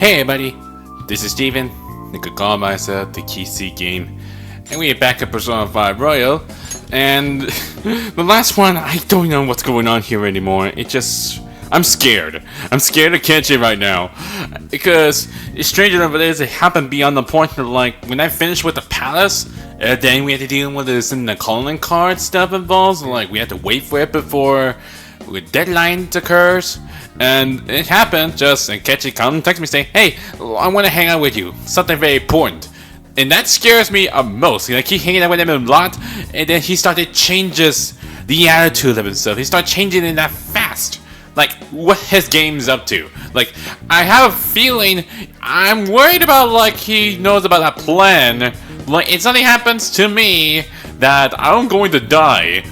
Hey everybody, this is Steven. I could call myself the KC game. And we are back at Persona 5 Royal. And the last one, I don't know what's going on here anymore. I'm scared. I'm scared of Akechi right now. Because it's stranger than it is, it happened beyond the point of like, when I finished with the palace, then we had to deal with this in the calling card stuff involved. Like, we had to wait for it before the deadline occurs. And it happened, and Akechi comes and texts me saying, hey, I want to hang out with you. Something very important. And that scares me most. I keep hanging out with him a lot, and then he started changes the attitude of himself. He started changing it that fast. Like, what his game's up to. Like, I have a feeling, I'm worried about, like, he knows about that plan. Like, if something happens to me, that I'm going to die.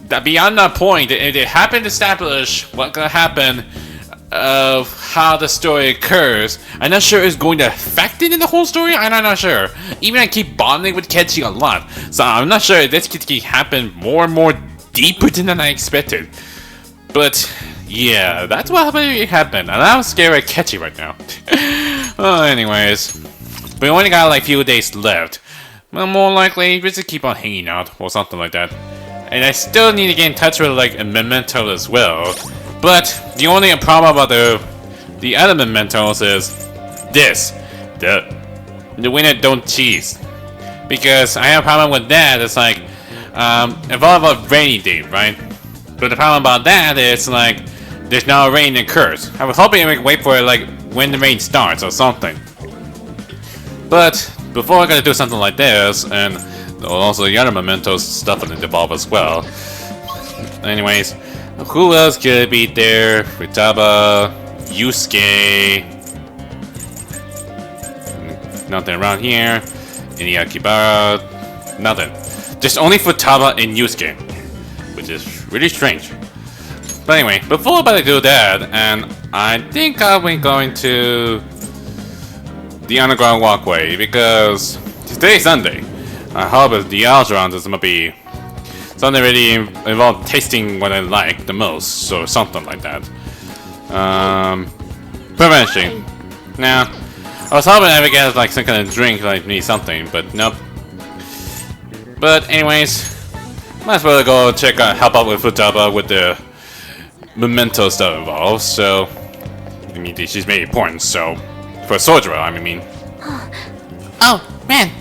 That beyond that point, it happened to establish what's gonna happen of how the story occurs. I'm not sure it's going to affect it in the whole story. I'm not sure. Even I keep bonding with Akechi a lot, so I'm not sure if this could happen more and more deeper than I expected. But yeah, that's what happened, and I'm scared of Akechi right now. Well, anyways, we only got like a few days left. Well, more likely, we just keep on hanging out or something like that. And I still need to get in touch with like a memento as well. But the only problem about the other mementos is this: the winner don't cheese. Because I have a problem with that. It's like involve a rainy day, right? But the problem about that is like there's no rain that occurs. I was hoping I could wait for like when the rain starts or something. But before I gotta do something like this, and also the other mementos stuff in the devolve as well. Anyways, who else could be there? Futaba, Yusuke. Nothing around here. Any Akibara. Nothing. Just only Futaba and Yusuke, which is really strange. But anyway, before I do that, and I think I'll be going to the underground walkway because today's Sunday. I hope the odds around this might be something really involved tasting what I like the most, or something like that. Prevention. Now, I was hoping I would get like some kind of drink, like me something, but nope. But anyways, might as well go check out, help out with Futaba with the memento stuff involved. So, I mean, she's very important. So, for Sojiro, I mean. Oh man.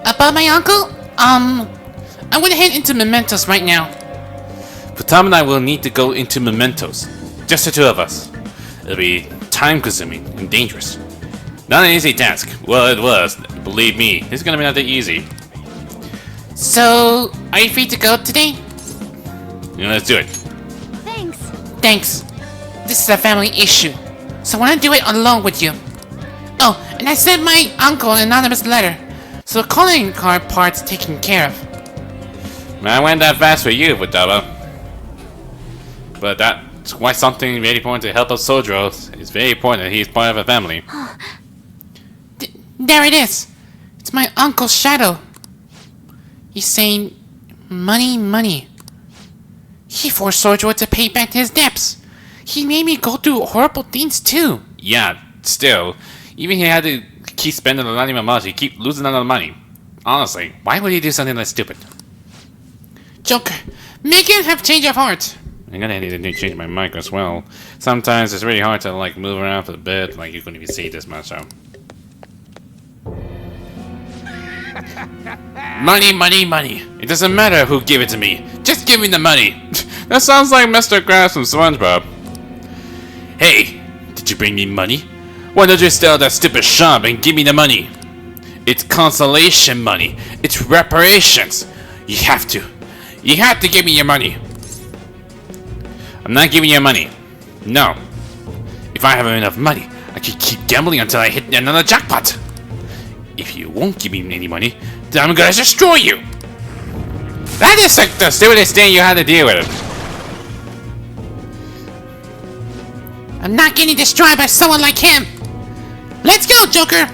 About my uncle? I'm gonna head into mementos right now. Futaba and I will need to go into mementos. Just the two of us. It'll be time-consuming and dangerous. Not an easy task. Well, it was. Believe me, it's gonna be not that easy. So, are you free to go today? Yeah, let's do it. Thanks. This is a family issue, so I wanna do it alone with you. Oh, and I sent my uncle an anonymous letter. So the calling card part's taken care of. I went that fast for you, Futaba. But that's why something very important to help us Sojiro. It's very important that he's part of a family. There it is. It's my uncle's shadow. He's saying, money, money. He forced Sojiro to pay back his debts. He made me go through horrible things too. Yeah, still. Even he had to keep spending a lot of money, he keep losing a lot of money. Honestly, why would he do something that stupid? Joker, make him have change of heart. I'm gonna need to change my mic as well. Sometimes it's really hard to like move around for the bit, like you couldn't even see this much. So. Money, money, money. It doesn't matter who gave it to me. Just give me the money. That sounds like Mr. Krabs from SpongeBob. Hey, did you bring me money? Why don't you stay at that stupid shop and give me the money? It's consolation money. It's reparations. You have to. You have to give me your money. I'm not giving you money. No. If I have enough money, I can keep gambling until I hit another jackpot. If you won't give me any money, then I'm gonna destroy you. That is like the stupidest thing you had to deal with. I'm not getting destroyed by someone like him. Let's go, Joker!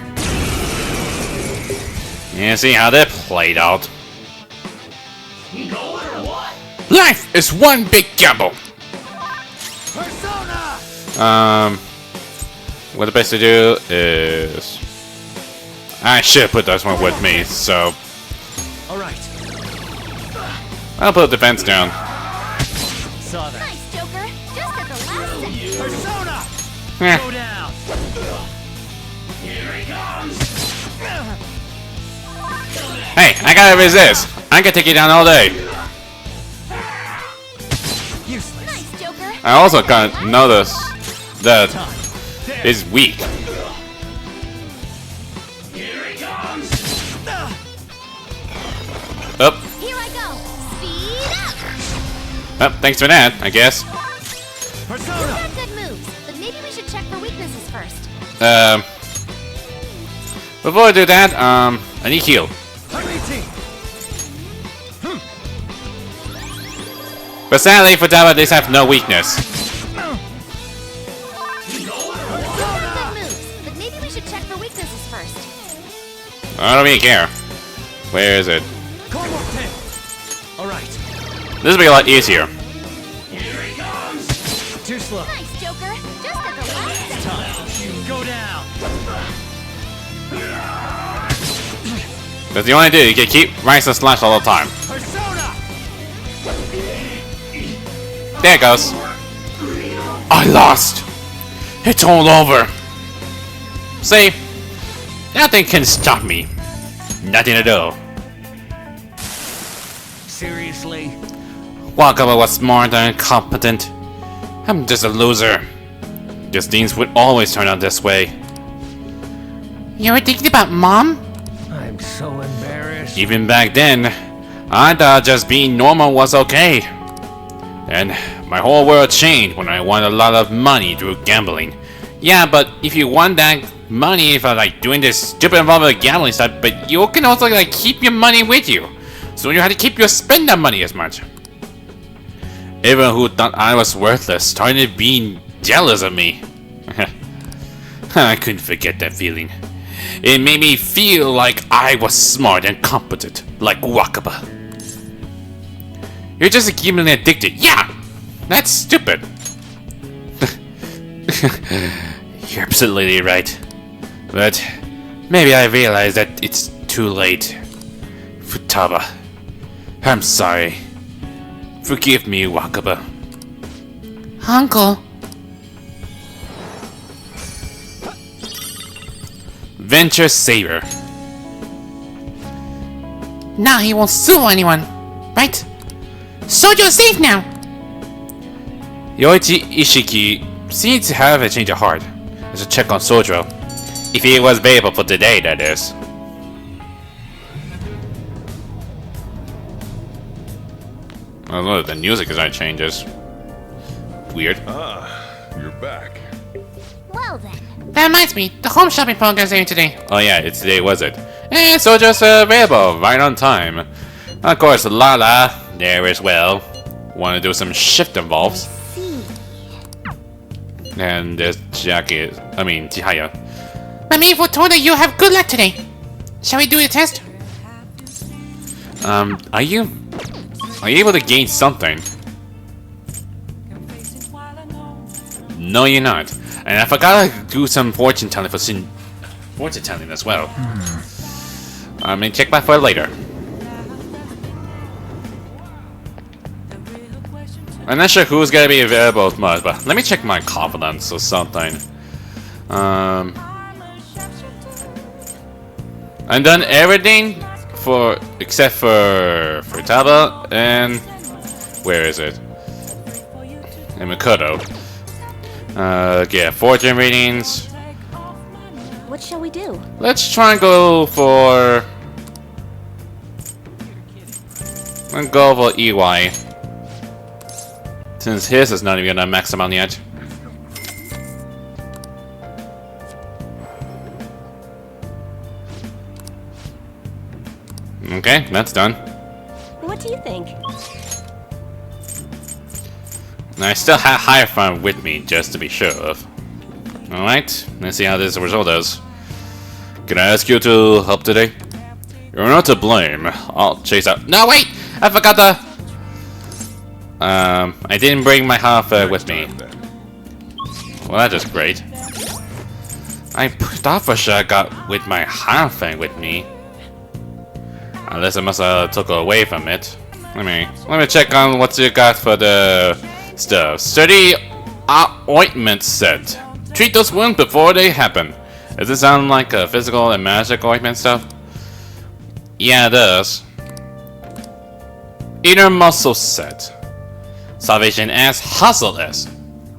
Yeah, see how that played out. Life is one big gamble. Persona! what the best to do is... I should put this one with me, so... Alright. I'll put the fence down. Saw that. Nice, Joker. Just at the last second. Persona! Eh. Go down! Hey, I gotta resist. I can take you down all day. Useless. Nice, Joker. I also can't notice that There. it's weak. Up, Here I go. Speed up. up. Thanks for that, I guess. Persona! They're good moves, but maybe we should check for weaknesses first. Before I do that, I need heal. Hurry, But sadly, Futaba, these have no weakness. They're good moves, but maybe we should check for weaknesses first. I don't really care. Where is it? Alright. This will be a lot easier. Too slow. Nice, Joker. Just at the last second. Time. Go down. That's the only thing. You can keep Rise and Slash all the time. Persona! There it goes. I lost. It's all over. See? Nothing can stop me. Nothing at all. Seriously? Wakaba was smart and competent. I'm just a loser. Guess things would always turn out this way. You were thinking about Mom? I'm so embarrassed. Even back then, I thought just being normal was okay. And my whole world changed when I won a lot of money through gambling. Yeah, but if you want that money for like doing this stupid involved gambling stuff, but you can also like keep your money with you. So you have to keep your spend that money as much. Everyone who thought I was worthless started being jealous of me. I couldn't forget that feeling. It made me feel like I was smart and competent, like Wakaba. You're just accumulating addicted. Yeah! That's stupid. You're absolutely right. But maybe I realize that it's too late. Futaba, I'm sorry. Forgive me, Wakaba. Uncle. Venture Saver. Now he won't sue anyone, right? Sojo's safe now. Yoichi Ishiki seems to have a change of heart. I should check on Sojo. If he was available for today, that is. I don't know, the music is not changes. Weird. You're back. Well then. That reminds me, the home shopping program's airing today. Oh yeah, it's today, was it? And Sojo's available, right on time. Of course, Lala there as well. Want to do some shift involves. See. And there's Chihaya. My maid told her you have good luck today. Shall we do the test? Are you able to gain something? No, you're not. And I forgot to do some fortune telling fortune telling as well. I'm gonna check back for it later. I'm not sure who's gonna be available as much, but let me check my confidence or something. I've done everything except for Taba and where is it? And Makoto. Yeah, fortune readings. What shall we do? Let's try and go for. Let's go for EY. Since his is not even a max amount yet. Okay, that's done. What do you think? And I still have Hierophant with me, just to be sure of. Alright, let's see how this result is. Can I ask you to help today? You're not to blame. I'll chase out. No, wait! I forgot the. I didn't bring my Hierophant with me. Well, that's just great. I thought for sure I got with my Haru thing with me. Unless I must have took away from it. Let me check on what you got for the stuff. Sturdy ointment set. Treat those wounds before they happen. Does it sound like a physical and magic ointment stuff? Yeah, it does. Inner muscle set. Salvation S, hustle S.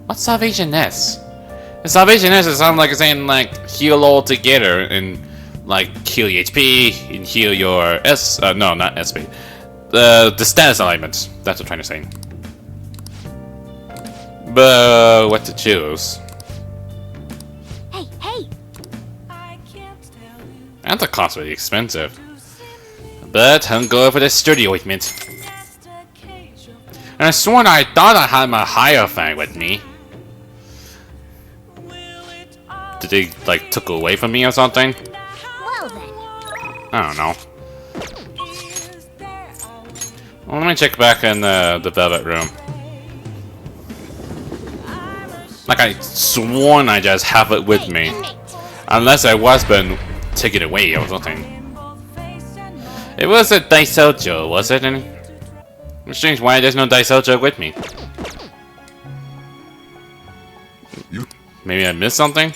What's Salvation S? The Salvation S sounds like it's saying like heal all together and like heal your HP and heal your S. No, not SP. The status alignments. That's what I'm trying to say. But what to choose? Hey! And the cost really expensive. But I'm going for the sturdy ointment. And I sworn I thought I had my higher thing with me. Did they like took away from me or something? Well then. I don't know. Well, let me check back in the velvet room. Like I sworn I just have it with me. Unless I was been taken away or something. It was a Daisojo, was it? It's strange why there's no Daisojo with me. Maybe I missed something?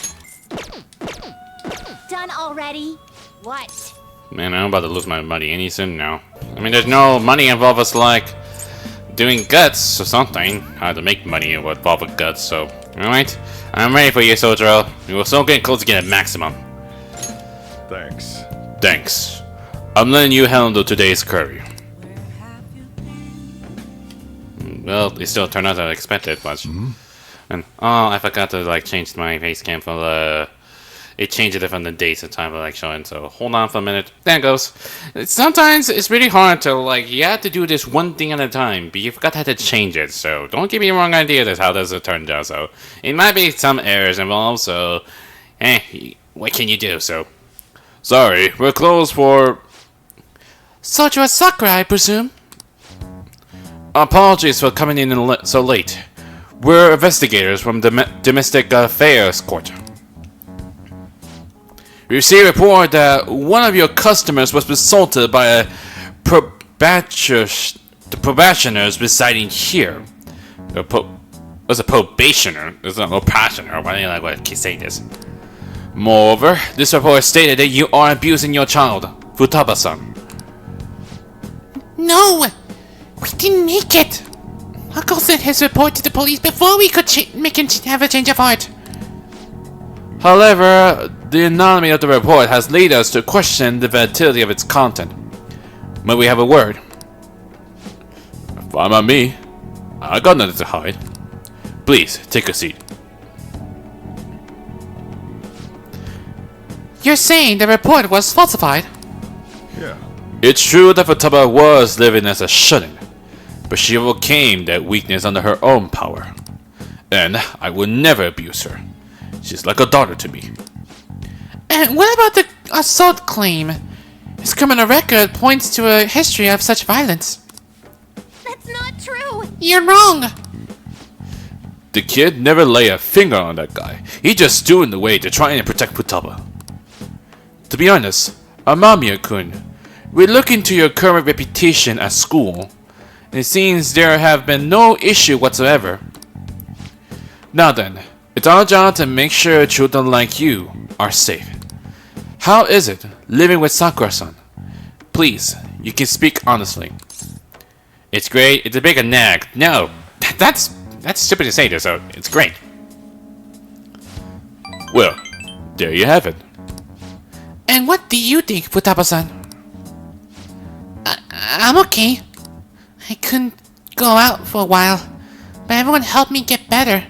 Done already? What? Man, I'm about to lose my money any soon now. I mean, there's no money involved with like doing guts or something. How to make money involved with guts, so. Alright, I'm ready for you, Sojiro. We will so get close to getting a maximum. Thanks. Thanks. I'm letting you handle today's curry. Well, it still turned out as I expected, but... And, oh, I forgot to like change my face cam for the... It changed it from the dates and time of like showing, so hold on for a minute. There it goes. Sometimes it's really hard to like, you have to do this one thing at a time, but you forgot how to change it, so don't give me the wrong idea that's how this turned out, so... It might be some errors involved, so... what can you do, so... Sorry, we're closed for... Sojiro Sakura, I presume? Apologies for coming in so late. We're investigators from the Domestic Affairs Court. We received a report that one of your customers was assaulted by a probationers residing here. Was a probationer. There's no probationer. Why do you like what keep saying this? Moreover, this report stated that you are abusing your child, Futaba-san. No! We didn't make it! Uncle sent his report to the police before we could make him have a change of heart. However, the anonymity of the report has led us to question the validity of its content. May we have a word? Fine by me. I got nothing to hide. Please, take a seat. You're saying the report was falsified? Yeah. It's true that Futaba was living as a shut-in, but she overcame that weakness under her own power. And I will never abuse her. She's like a daughter to me. And what about the assault claim? His criminal record points to a history of such violence. That's not true! You're wrong! The kid never lay a finger on that guy. He just stood in the way to try and protect Futaba. To be honest, Amamiya-kun, we look into your current reputation at school, and it seems there have been no issue whatsoever. Now then, it's our job to make sure children like you are safe. How is it living with Sakura-san? Please, you can speak honestly. It's great. It's a big nag. No, that's stupid to say this, so it's great. Well, there you have it. And what do you think, Futaba-san? I'm okay. I couldn't go out for a while, but everyone helped me get better.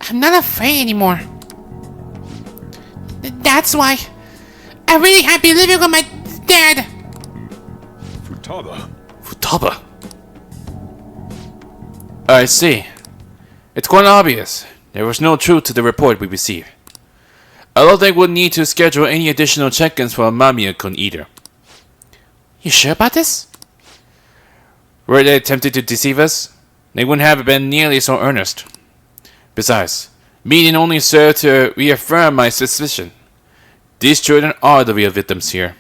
I'm not afraid anymore. That's why I'm really happy living with my dad. Futaba. Futaba. I see. It's quite obvious. There was no truth to the report we received. I don't think we'll need to schedule any additional check-ins for Amamiya-kun either. You sure about this? Were they attempting to deceive us? They wouldn't have been nearly so earnest. Besides, meaning only serve to reaffirm my suspicion. These children are the real victims here.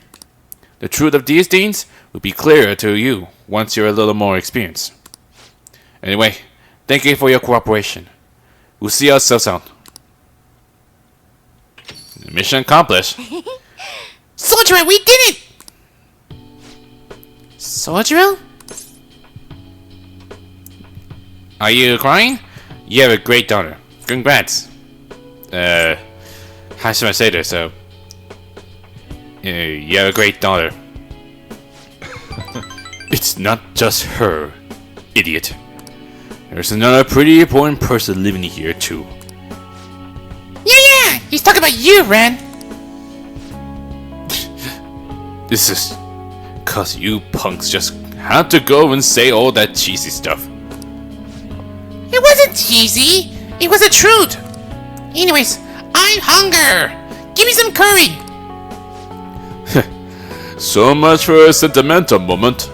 The truth of these things will be clearer to you once you're a little more experienced. Anyway, thank you for your cooperation. We'll see ourselves out. Mission accomplished. Soldier, we did it! Soldier? Are you crying? You have a great daughter. Congrats. How should I say this? You have a great daughter. It's not just her, idiot. There's another pretty important person living here too. Yeah! He's talking about you, Ren! This is cause you punks just had to go and say all that cheesy stuff. It wasn't cheesy! It was the truth! Anyways, I'm hunger! Give me some curry! So much for a sentimental moment.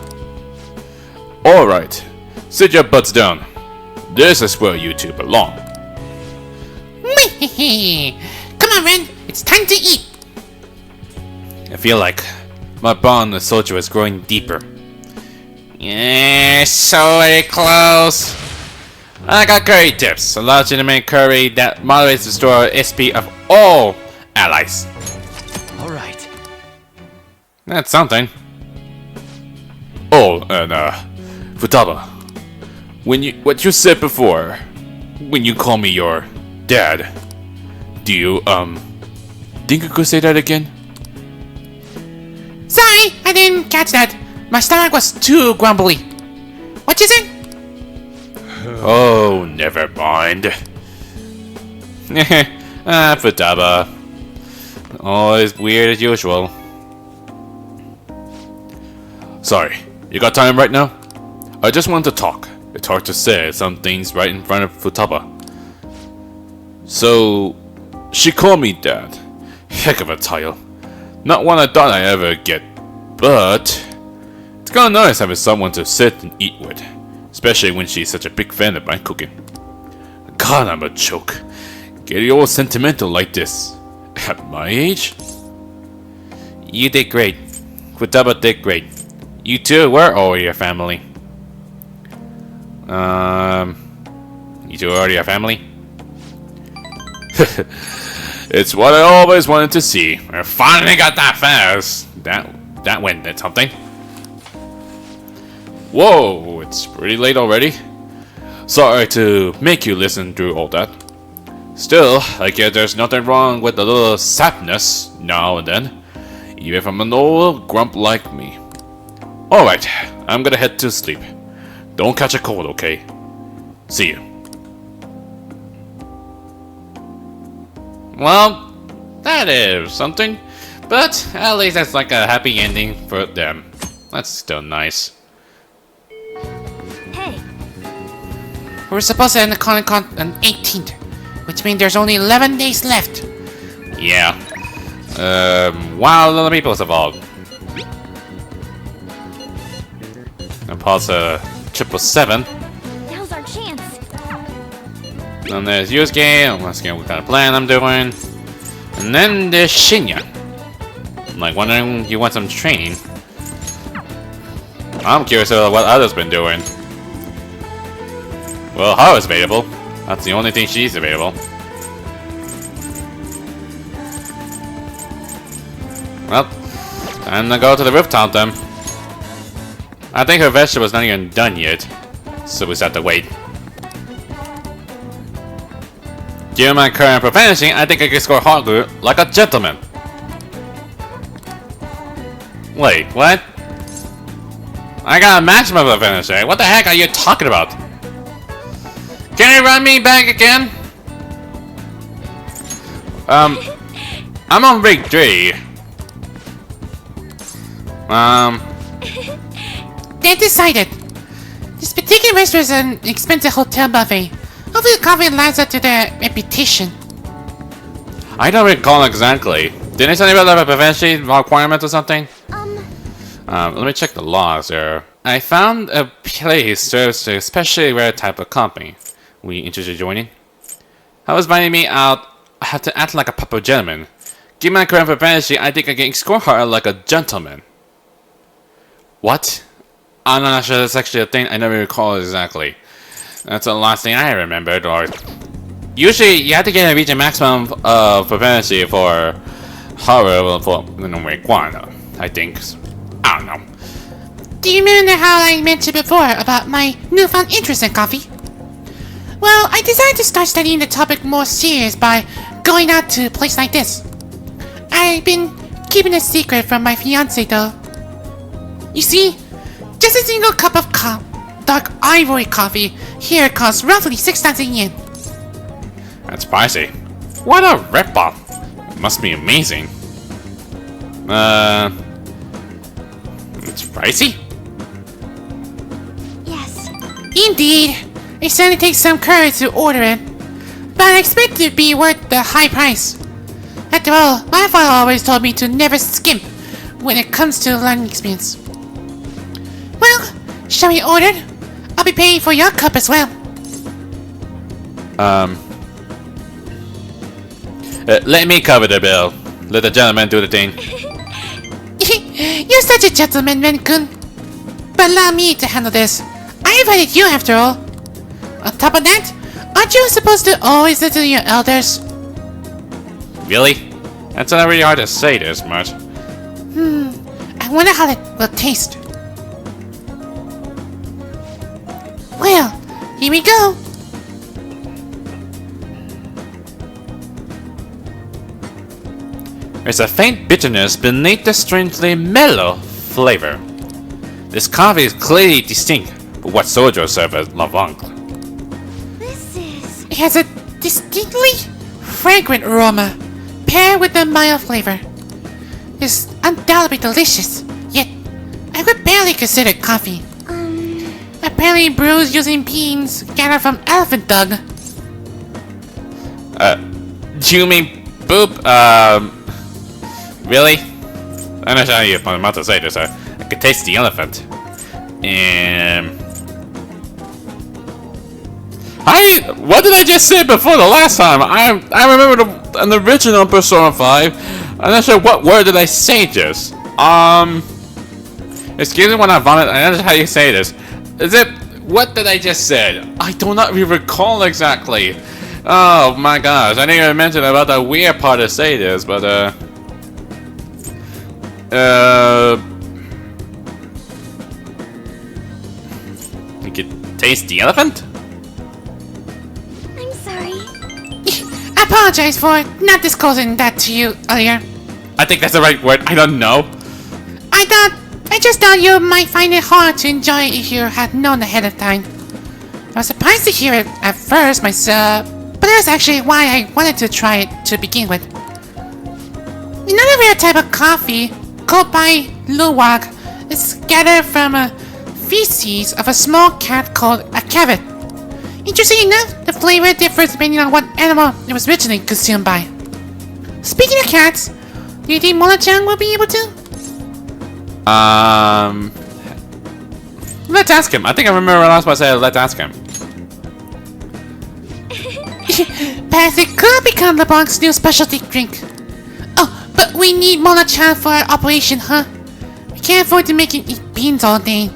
Alright, sit your butts down. This is where you two belong. Come on, Ren! It's time to eat! I feel like my bond with Soldier is growing deeper. Yeah, so very close! I got curry tips. Allows you to make curry that moderates the store SP of all allies. All right. That's something. Oh, and Futaba. What you said before, when you call me your dad, do you think you could say that again? Sorry, I didn't catch that. My stomach was too grumbly. What you say? Oh, never mind. Futaba. Always weird as usual. Sorry, you got time right now? I just want to talk. It's hard to say some things right in front of Futaba. So, she called me dad. Heck of a title. Not one I thought I'd ever get, but it's kinda nice having someone to sit and eat with. Especially when she's such a big fan of my cooking. God, I'm a joke. Getting all sentimental like this. At my age? You did great. Futaba did great. You two were all your family. You two are your family? It's what I always wanted to see. I finally got that fast. That went at something. Whoa, it's pretty late already. Sorry to make you listen through all that. Still, I guess there's nothing wrong with a little sapness now and then, even from an old grump like me. Alright, I'm gonna head to sleep. Don't catch a cold, okay? See you. Well, that is something. But at least that's like a happy ending for them. That's still nice. Hey, We're supposed to end the Con on 18th, which means there's only 11 days left. Yeah. Wow, little people's evolved. And pause 777. now's our chance. Then there's Yusuke. Once again, what kind of plan I'm doing. And then there's Shinya. I'm like wondering if you want some training. I'm curious about what others been doing. Well, Haru's available. That's the only thing she's available. Well, time to go to the rooftop then. I think her vegetable's not even done yet, so we just have to wait. Given my current proficiency, I think I can score Haru like a gentleman. Wait, what? I got a maximum proficiency. What the heck are you talking about? Can you run me back again? I'm on rig 3. They decided. This particular restaurant is an expensive hotel buffet. Hopefully the coffee lives up to their reputation. I don't recall exactly. Didn't something about the proficiency requirement or something? Let me check the logs there. I found a place serves to a especially rare type of company. We interested in joining? How was inviting me out? I have to act like a proper gentleman. Given my current profanity, I think I can score her like a gentleman. What? I'm not sure that's actually a thing. I never recall exactly. That's the last thing I remembered. Or usually, you have to get a reach a maximum of profanity for Haru for Guano, I think. I don't know. Do you remember how I mentioned before about my newfound interest in coffee? Well, I decided to start studying the topic more serious by going out to a place like this. I've been keeping a secret from my fiance though. You see, just a single cup of dark ivory coffee here costs roughly 6,000 yen. That's pricey. What a ripoff! It must be amazing. It's pricey? Yes. Indeed, it certainly takes some courage to order it, but I expect it to be worth the high price. After all, my father always told me to never skimp when it comes to learning experience. Well, shall we order? I'll be paying for your cup as well. Let me cover the bill. Let the gentleman do the thing. You're such a gentleman, Ren-kun. But allow me to handle this. I invited you after all. On top of that, aren't you supposed to always listen to your elders? Really? That's not really hard to say this much. I wonder how it will taste. Well, here we go. There's a faint bitterness beneath the strangely mellow flavor. This coffee is clearly distinct, but what soju serve as lavang? This is... It has a distinctly fragrant aroma, paired with a mild flavor. It's undoubtedly delicious, yet I would barely consider it coffee. Apparently brewed using beans gathered from elephant dung. Do you mean boop? Really? I'm not sure if I'm about to say this. I could taste the elephant. What did I just say before the last time? I remember an original Persona 5. I'm not sure what word did I say just. Excuse me when I vomit. I don't know how you say this. Is it? What did I just said? I do not recall exactly. Oh my gosh! I didn't even mention about the weird part to say this, but you could taste the elephant. I'm sorry. I apologize for not disclosing that to you earlier. I think that's the right word. I don't know. I just thought you might find it hard to enjoy it if you had known ahead of time. I was surprised to hear it at first myself, but that's actually why I wanted to try it to begin with. Another rare type of coffee, called by luwak, is gathered from a feces of a small cat called a cavet. Interesting enough, the flavor differs depending on what animal it was originally consumed by. Speaking of cats, do you think Mona-chan will be able to? Let's ask him. I think I remember last time I said let's ask him. Perhaps it could become the Bronx new specialty drink. Oh, but we need Mona-chan for our operation, huh? We can't afford to make him eat beans all day.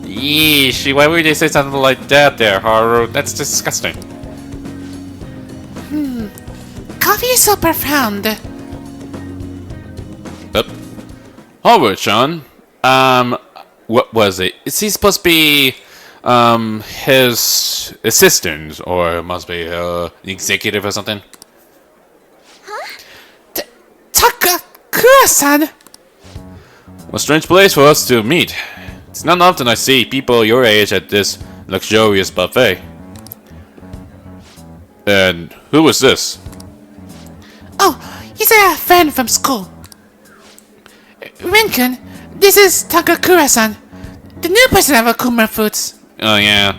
Yeesh, why would you say something like that there, Haru? That's disgusting. Coffee is so profound. Haru-chan, what was it? Is he supposed to be, his assistant, or must be, executive or something? Takakura-san! What a strange place for us to meet. It's not often I see people your age at this luxurious buffet. And who is this? Oh, he's a friend from school. Ren-kun, this is Takakura-san, the new president of Akuma Foods. Oh yeah,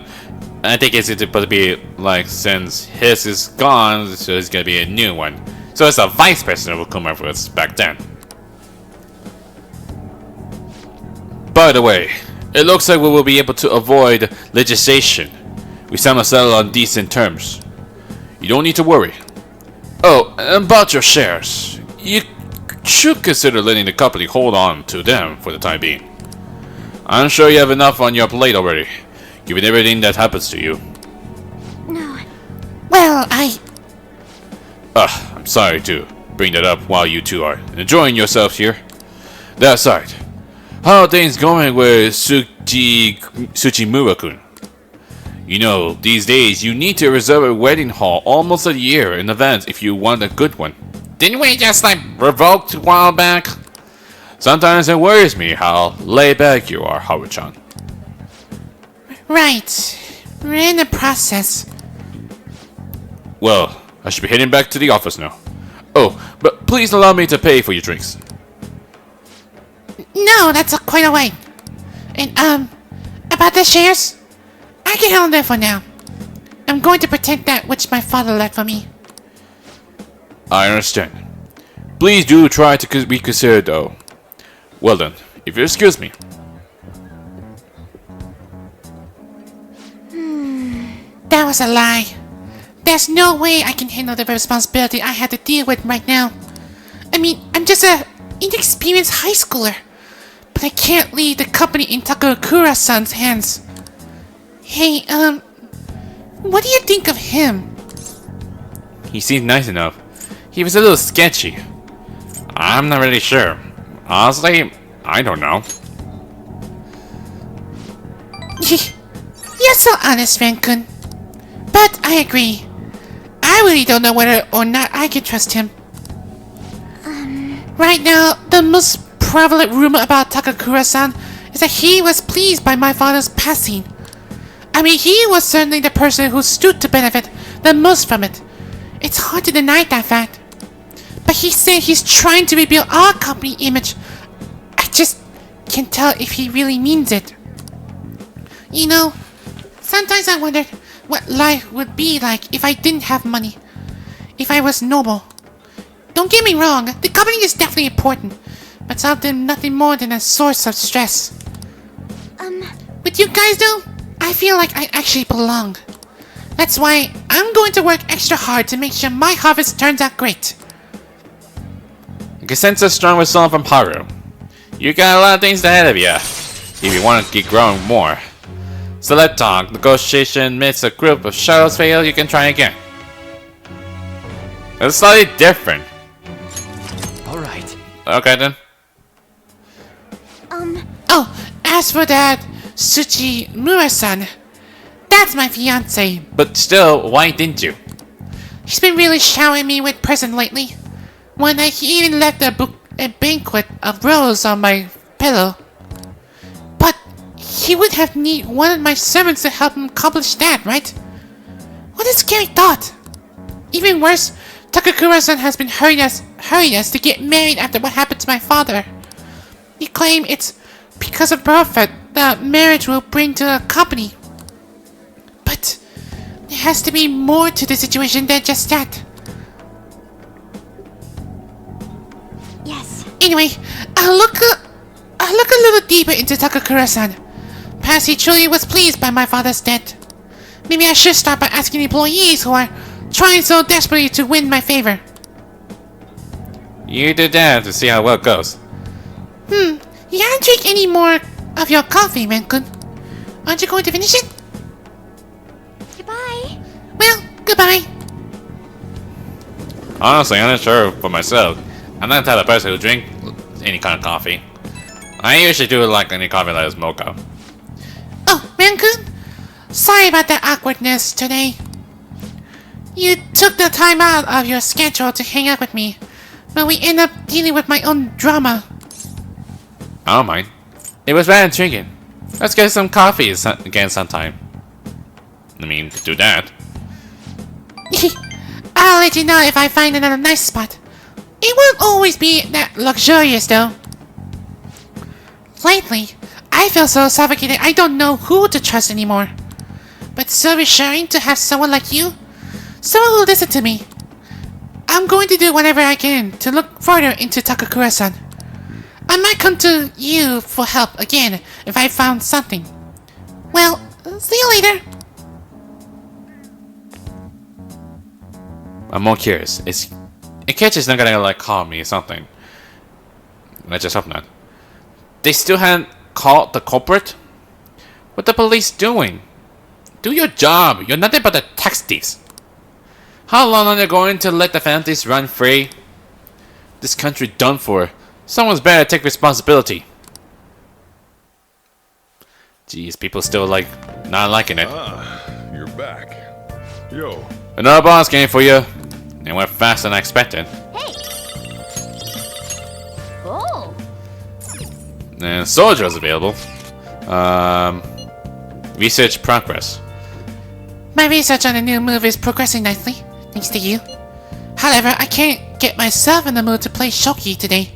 I think it's supposed to be like since his is gone, so it's gonna be a new one. So it's a vice president of Akuma Foods back then. By the way, it looks like we will be able to avoid legislation. We somehow settle on decent terms. You don't need to worry. Oh, and about your shares. You should consider letting the company hold on to them for the time being. I'm sure you have enough on your plate already, given everything that happens to you. No. Well, I'm sorry to bring that up while you two are enjoying yourselves here. That aside, how are things going with Tsuchimura-kun? You know, these days you need to reserve a wedding hall almost a year in advance if you want a good one. didn't we just revoked a while back? Sometimes it worries me how laid back you are, Haru-chan. Right. We're in the process. Well, I should be heading back to the office now. Oh, but please allow me to pay for your drinks. No, that's quite a way. And, about the shares? I can handle that for now. I'm going to protect that which my father left for me. I understand. Please do try to be considered, though. Well then, if you excuse me. That was a lie. There's no way I can handle the responsibility I have to deal with right now. I mean, I'm just a inexperienced high schooler. But I can't leave the company in Takakura-san's hands. Hey, what do you think of him? He seemed nice enough. He was a little sketchy. I'm not really sure. Honestly, I don't know. You're so honest, Rankun. But I agree. I really don't know whether or not I can trust him. Right now, the most prevalent rumor about Takakura-san is that he was pleased by my father's passing. I mean, he was certainly the person who stood to benefit the most from it. It's hard to deny that fact. But he said he's trying to rebuild our company image. I just can't tell if he really means it. You know, sometimes I wondered what life would be like if I didn't have money. If I was noble. Don't get me wrong, the company is definitely important. But something nothing more than a source of stress. With you guys though, I feel like I actually belong. That's why I'm going to work extra hard to make sure my harvest turns out great. I can sense a strong resolve from Haru. You got a lot of things ahead of you, if you want to keep growing more. So let's talk. Negotiation amidst a group of shadows fail, you can try again. It's slightly different. All right. Okay then. Oh, as for that, Tsuchimura-san, that's my fiance. But still, why didn't you? He's been really showering me with presents lately. One night he even left a banquet of roses on my pillow. But he would have need one of my servants to help him accomplish that, right? What a scary thought! Even worse, Takakura-san has been hurrying us to get married after what happened to my father. He claimed it's because of profit that marriage will bring to the company. But there has to be more to the situation than just that. Yes. Anyway, I'll look a little deeper into Takakura-san. Perhaps he truly was pleased by my father's death. Maybe I should start by asking employees who are trying so desperately to win my favor. You do that to see how well it goes. You haven't drank any more of your coffee, Rankun. Aren't you going to finish it? Goodbye. Well, goodbye. Honestly, I'm not sure for myself. I'm not the type of person who drink any kind of coffee. I usually do like any coffee that is mocha. Oh, Rankun, sorry about that awkwardness today. You took the time out of your schedule to hang out with me, but we end up dealing with my own drama. I don't mind. It was very intriguing. Let's get some coffee again sometime. I mean, do that. I'll let you know if I find another nice spot. It won't always be that luxurious, though. Lately, I feel so suffocated I don't know who to trust anymore. But it's so reassuring to have someone like you. Someone who will listen to me. I'm going to do whatever I can to look further into Takakura-san. I might come to you for help again if I found something. Well, see you later. I'm more curious. Akechi's not gonna like call me or something. Let's just hope not. They still hadn't caught the culprit? What the police doing? Do your job. You're nothing but the tax thieves. How long are they going to let the families run free? This country done for. Someone's better take responsibility. Jeez, people still like not liking it. You're back. Yo, Another boss game for you. And went faster than I expected. Hey! Oh! And soldiers available. Research progress. My research on the new move is progressing nicely, thanks to you. However, I can't get myself in the mood to play Shoki today.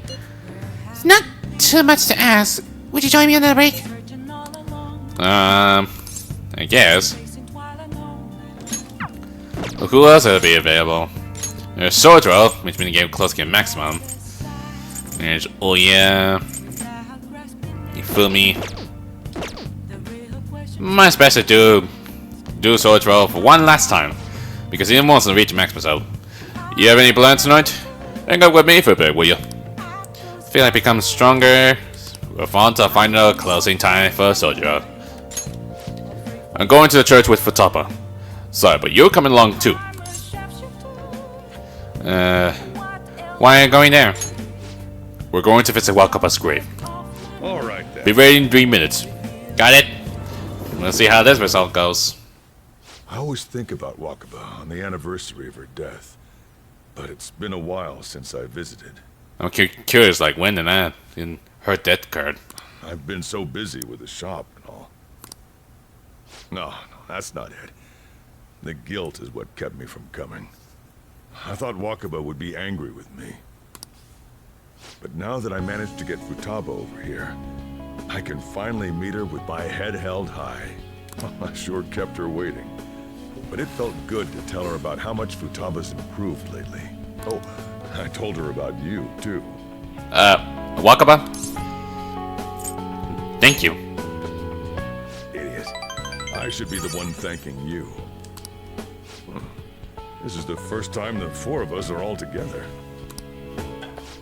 It's not too much to ask. Would you join me on the break? I guess. Well, who else will be available? There's Swordrow, which means game close game maximum. There's Oya. Ifumi. Might best to do Swordrow for one last time, because he wants to reach maximum. So, you have any plans tonight? Hang out with me for a bit, will you? Feel like become stronger. We're on to final closing time for Swordrow. I'm going to the church with Futaba. Sorry, but you're coming along too. Why are you going there? We're going to visit Wakaba's grave. all right then. Be ready in 3 minutes. Got it? We'll see how this result goes. I always think about Wakaba on the anniversary of her death, but it's been a while since I visited. I'm curious, like when and that in her death card. I've been so busy with the shop and all. No, that's not it. The guilt is what kept me from coming. I thought Wakaba would be angry with me. But now that I managed to get Futaba over here, I can finally meet her with my head held high. I sure kept her waiting. But it felt good to tell her about how much Futaba's improved lately. Oh, I told her about you, too. Wakaba? Thank you. Idiot. I should be the one thanking you. This is the first time the four of us are all together.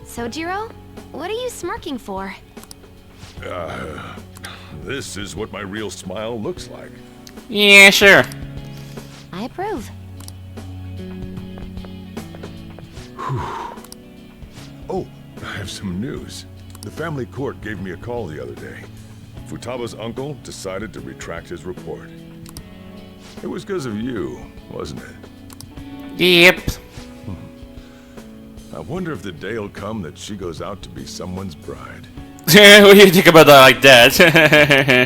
Sojiro? What are you smirking for? This is what my real smile looks like. Yeah, sure. I approve. Oh, I have some news. The family court gave me a call the other day. Futaba's uncle decided to retract his report. It was because of you, wasn't it? Yep. I wonder if the day will come that she goes out to be someone's bride. What do you think about that like that?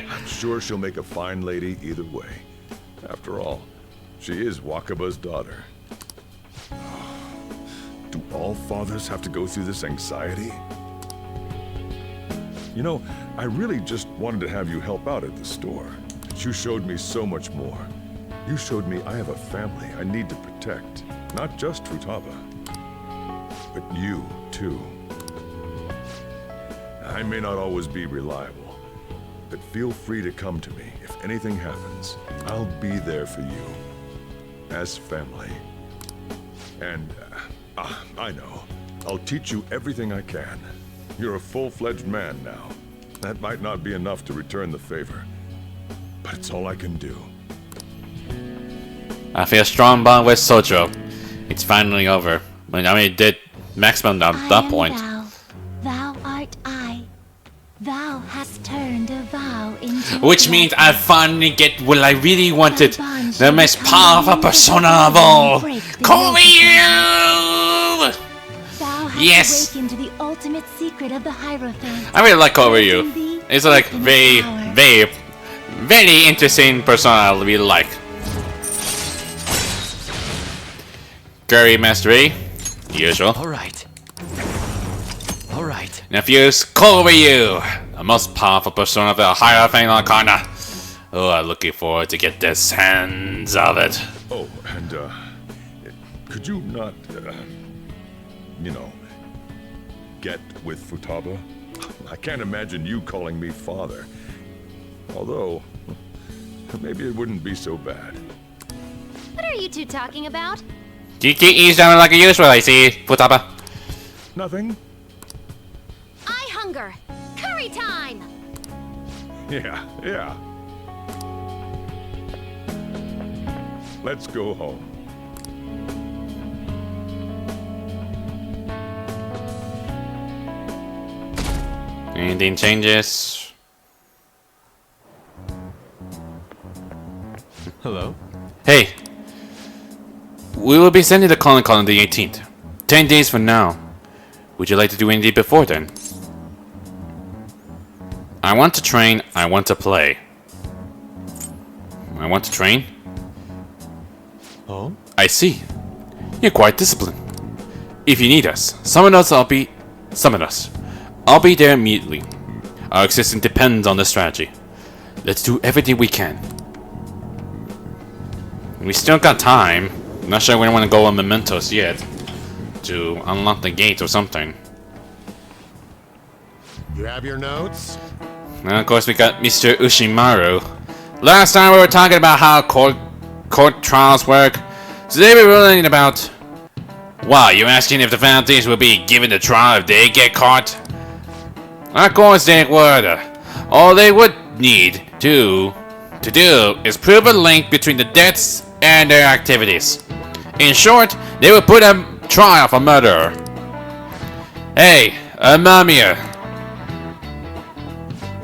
I'm sure she'll make a fine lady either way. After all, she is Wakaba's daughter. Do all fathers have to go through this anxiety? You know, I really just wanted to have you help out at the store. You showed me so much more. You showed me I have a family I need to protect. Not just Futaba, but you, too. I may not always be reliable, but feel free to come to me if anything happens. I'll be there for you, as family. And, I know, I'll teach you everything I can. You're a full-fledged man now. That might not be enough to return the favor, but it's all I can do. I feel a strong bond with Sojiro. It's finally over. I mean, it did maximum at that point. Thou art I. Thou hast turned a vow into Which means I finally get what I really wanted. The most powerful persona of all. Koryu! Thou hast Yes. awakened to the ultimate secret of the Hierophant. I really like Koryu. It's like very interesting persona I really like. Curry Mastery, usual. All right. All right. Nephews, Koryu, the most powerful persona of the Hierophant Arcana. Oh, I'm looking forward to get this hands of it. Oh, and, could you not, you know, get with Futaba? I can't imagine you calling me father. Although, maybe it wouldn't be so bad. What are you two talking about? Kiki eats down like usual, I see. Futaba. Nothing? I hunger. Curry time! Yeah. Let's go home. Anything changes? Hello? Hey. We will be sending the calling call on the 18th. 10 days from now. Would you like to do anything before then? I want to train, I want to play. I want to train? Oh? I see. You're quite disciplined. If you need us, summon us. I'll be there immediately. Our existence depends on the strategy. Let's do everything we can. We still got time. Not sure we don't want to go on mementos yet. To unlock the gate or something. You have your notes? And of course we got Mr. Ushimaru. Last time we were talking about how court trials work. Today we're learning about... Wow, you're asking if the Foundations will be given the trial if they get caught? Of course they would. All they would need to do is prove a link between the deaths and their activities. In short, they would put a trial for murder. Hey, Amamiya.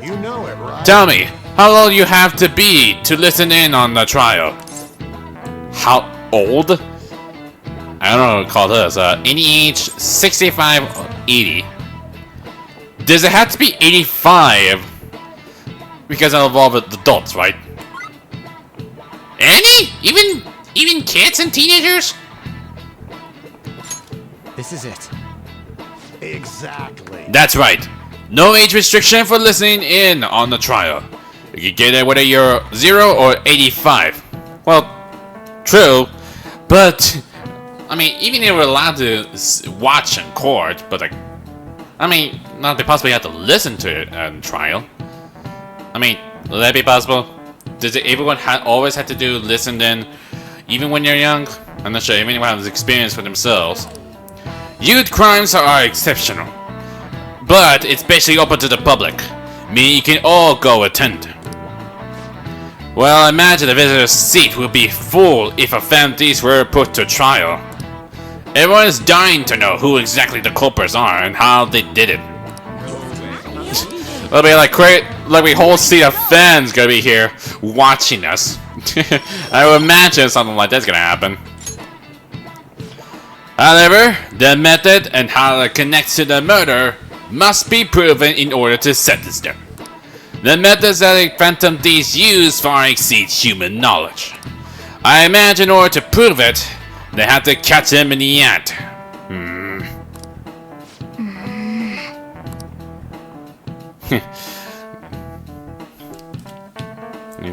You know it, right? Tell me, how old you have to be to listen in on the trial? How old? I don't know what to call this. Any age 65 or 80. Does it have to be 85? Because it'll involve adults, right? Any? Even kids and teenagers? This is it. Exactly. That's right. No age restriction for listening in on the trial. You can get it whether you're 0 or 85. Well, true, but I mean, even if we're allowed to watch in court, but like, I mean, not they possibly have to listen to it in trial. I mean, will that be possible? Does everyone always have to do listen in, even when you're young? I'm not sure if anyone has experience for themselves. Youth crimes are exceptional, but it's basically open to the public, meaning you can all go attend. Well, imagine the visitor's seat will be full if a families were put to trial. Everyone is dying to know who exactly the culprits are and how they did it. It'll be like a whole sea of fans gonna be here watching us. I would imagine something like that's gonna happen. However, the method and how it connects to the murder must be proven in order to sentence them. The methods that the Phantom Thieves use far exceed human knowledge. I imagine in order to prove it, they have to catch him in the act.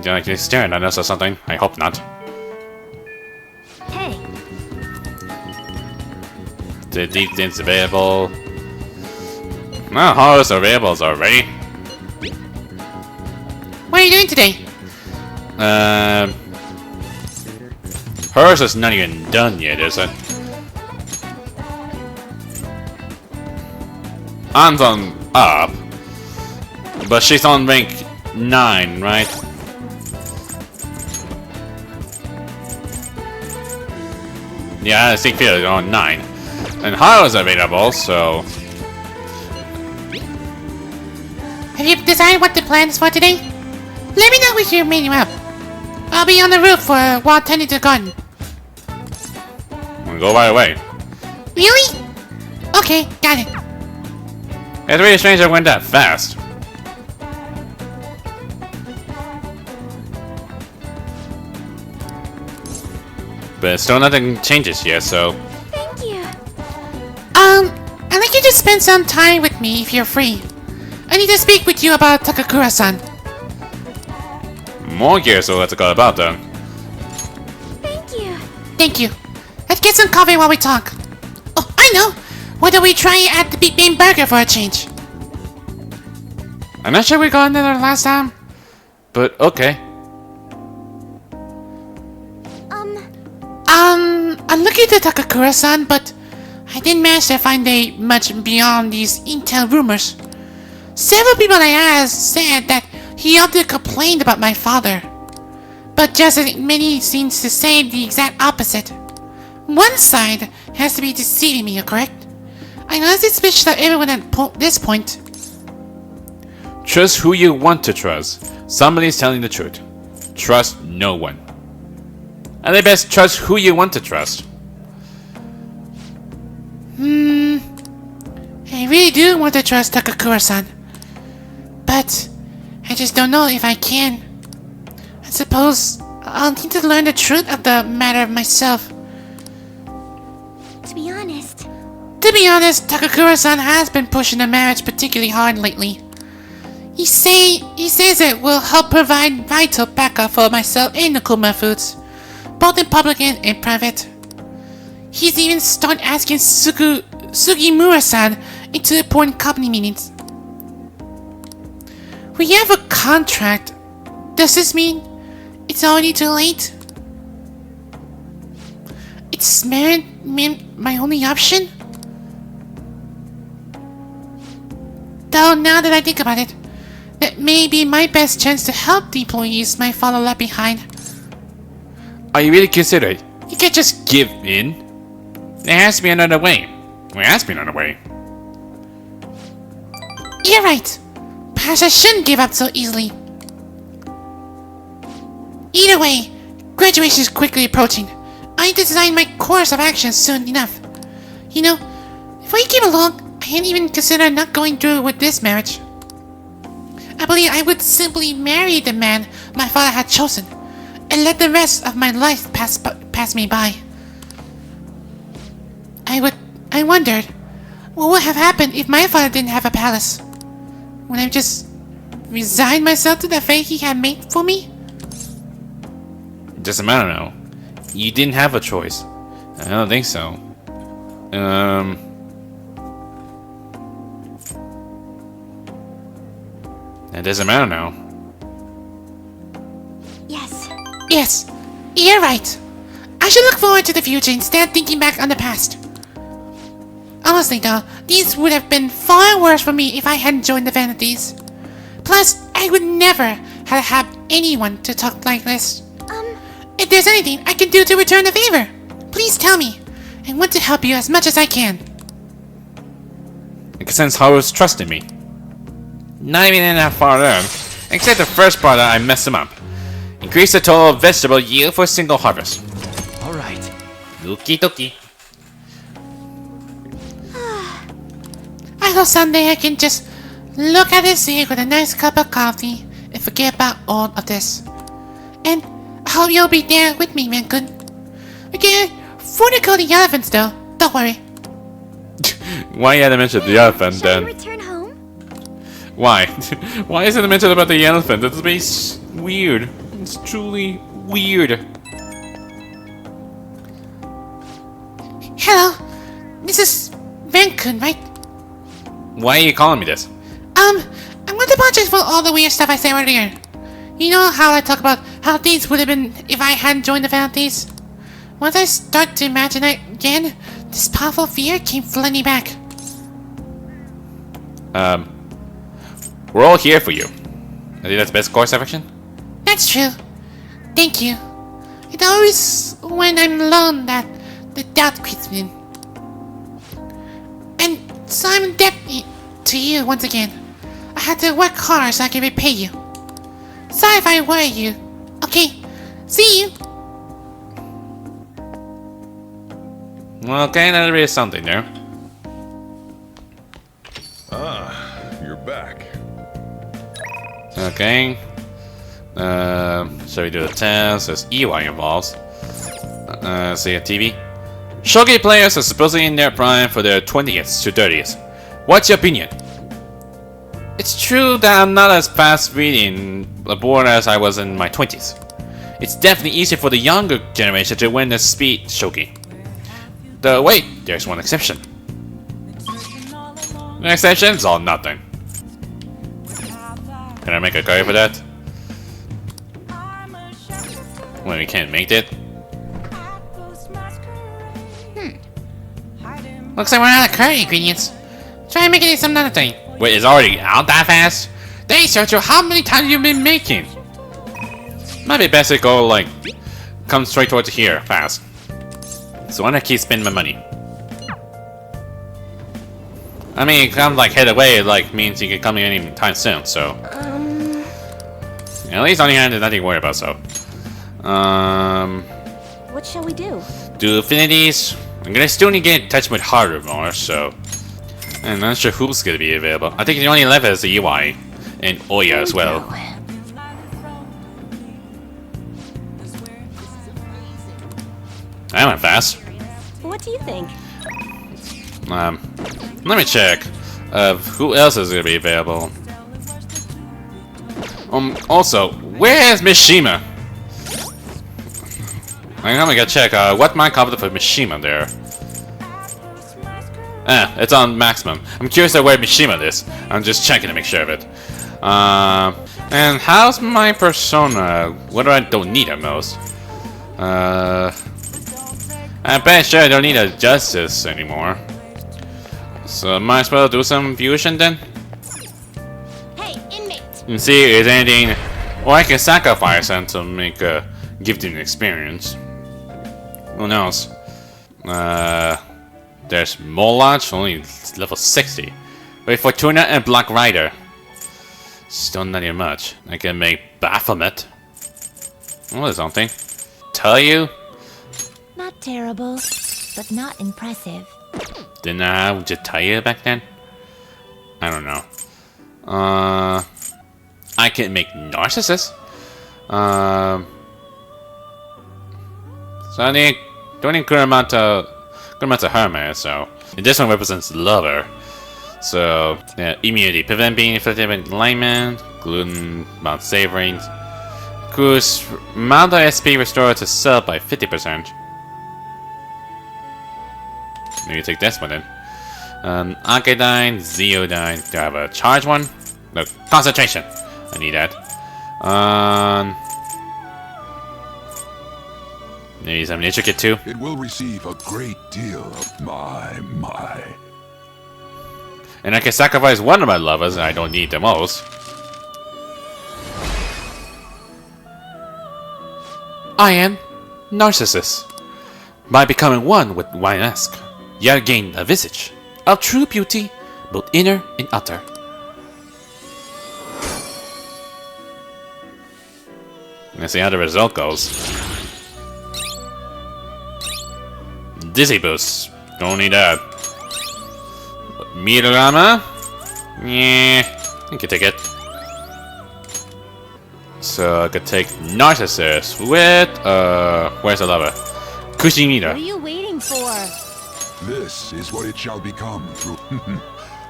You're like staring at us or something. I hope not. Hey, The deep things available. No, horrors available already. What are you doing today? Hers is not even done yet, is it? Anne's on up, but she's on rank 9, right? Yeah, I think Felix is on 9. And Haru's available, so... Have you decided what the plan is for today? Let me know if you're meeting up. I'll be on the roof while tending to the garden. We'll go right away. Really? Okay, got it. It's really strange that it went that fast. But still nothing changes yet, so... thank you. I'd like you to spend some time with me if you're free. I need to speak with you about Takakura-san. More gears, so let's go about then. Thank you. Thank you. Let's get some coffee while we talk. Oh, I know! Why don't we try at the Big Bang Burger for a change? I'm not sure we got in there last time, but I'm looking to Takakura-san, but I didn't manage to find much beyond these intel rumors. Several people I asked said that he often complained about my father, but just as many seems to say the exact opposite. One side has to be deceiving me, correct? I know it's suspicious of everyone at this point. Trust who you want to trust. Somebody's telling the truth. Trust no one. And they best trust who you want to trust. I really do want to trust Takakura-san, but I just don't know if I can. I suppose I'll need to learn the truth of the matter myself. To be honest, Takakura-san has been pushing the marriage particularly hard lately. He says it will help provide vital backup for myself and Nakuma Foods, both in public and in private. He's even started asking Sugimura-san into important company meetings. We have a contract. Does this mean it's already too late? It's marriage my only option? Though now that I think about it, that may be my best chance to help the employees my father left behind. Are you really considerate? You can't just give in. There has to be another way. There has to be another way. You're right. Perhaps I shouldn't give up so easily. Either way, graduation is quickly approaching. I need to design my course of action soon enough. You know, before you came along, I hadn't even considered not going through with this marriage. I believe I would simply marry the man my father had chosen, and let the rest of my life pass me by. I wondered, what would have happened if my father didn't have a palace? Would I just resign myself to the fate he had made for me? Doesn't matter now. You didn't have a choice. I don't think so. It doesn't matter now. Yes, you're right. I should look forward to the future instead of thinking back on the past. Honestly though, these would have been far worse for me if I hadn't joined the Vanities. Plus, I would never have had anyone to talk like this. If there's anything I can do to return the favor, please tell me. I want to help you as much as I can. I can sense Haru's trusting me. Not even in that far along, except the first part that I messed him up. Increase the total vegetable yield for a single harvest. Alright. Okie dokie. I hope someday I can just look at this here with a nice cup of coffee and forget about all of this. And I hope you'll be there with me, man-kun. We can fornicate the elephants though, don't worry. Why you had to mention the elephant shall we then? return home? Why? Why isn't it mentioned about the elephant? That's weird. It's truly weird. Hello, this is man-kun, right? Why are you calling me this? I'm going to apologize for all the weird stuff I said earlier. You know how I talk about how things would have been if I hadn't joined the Vanities? Once I start to imagine it again, this powerful fear came flooding back. We're all here for you. I think that's the best course of action. That's true. Thank you. It's always when I'm alone that the doubt creeps in. And so I'm indebted to you once again. I had to work hard so I can repay you. Sorry if I worry you. Okay, see you. Okay, that is something there. You're back. Okay. Shall we do the test? There's EY involved. See a TV. Shogi players are supposedly in their prime for their 20th to 30th. What's your opinion? It's true that I'm not as fast reading the board as I was in my 20s. It's definitely easier for the younger generation to win the speed shogi. Though wait, there's one exception. The exception is all nothing. Can I make a guy for that? When we can't make it? Looks like we're out of curry ingredients. Try making it some other thing. Wait, it's already out that fast? Hey, Sergio, how many times have you been making? Might be best to go, like, come straight towards here, fast. So why not keep spending my money? I mean, come, like, head away, like, means you can come in any time soon, so... At least on your hand, there's nothing to worry about, so... What shall we do? Do affinities. I'm gonna still need to get in touch with Haru more, so... I'm not sure who's gonna be available. I think the only left is the UI. And Oya as well. That went fast. What do you think? Let me check. Who else is gonna be available? Also, where is Mishima? I'm gonna check. What my confidence for Mishima there? It's on maximum. I'm curious where Mishima is. I'm just checking to make sure of it. And how's my persona? What do I don't need at most? I'm pretty sure I don't need a justice anymore. So might as well do some fusion then. Hey, inmate! And see if there's anything, or I can sacrifice them to make give them an experience. Who knows? There's Molach, only level 60. Wait, Fortuna and Black Rider. Still not even much. I can make Baphomet. Oh, there's something. Tell you? Not terrible, but not impressive. Didn't I just tell you back then? I don't know. I can make Narcissus. So I need don't need good amount of Hermes, so and this one represents lover. So yeah, immunity, prevent being inflicted with alignment, gluten, amount save range. Cruise amount of SP restored to self by 50%. Maybe take this one then. Arcadine, Zeodine. Do I have a charge one? No, concentration. I need that. Maybe some nature kit too. It will receive a great deal of my. And I can sacrifice one of my lovers, and I don't need the most. I am Narcissus. By becoming one with Winesque, you gain a visage of true beauty, both inner and outer. Let's see how the result goes. Dizzy boost. Don't need that. Meterama? Yeah, I can take it. So I could take Narcissus with where's the lover? What Kushimita. are you waiting for? This is what it shall become through.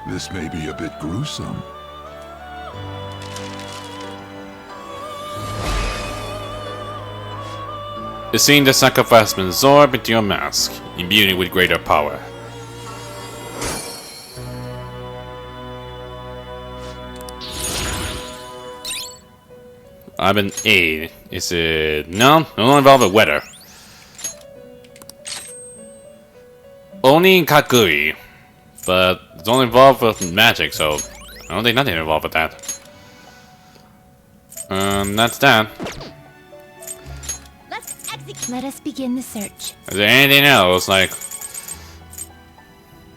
This may be a bit gruesome. The scene the sacrifice been absorbed into your mask, imbuing it with greater power. I've been aid. Is it no? It don't involve a weather. Only in Kakuri, but it's only involved with magic, so I don't think nothing involved with that. That's that. Let's execute. Let us begin the search. Is there anything else like?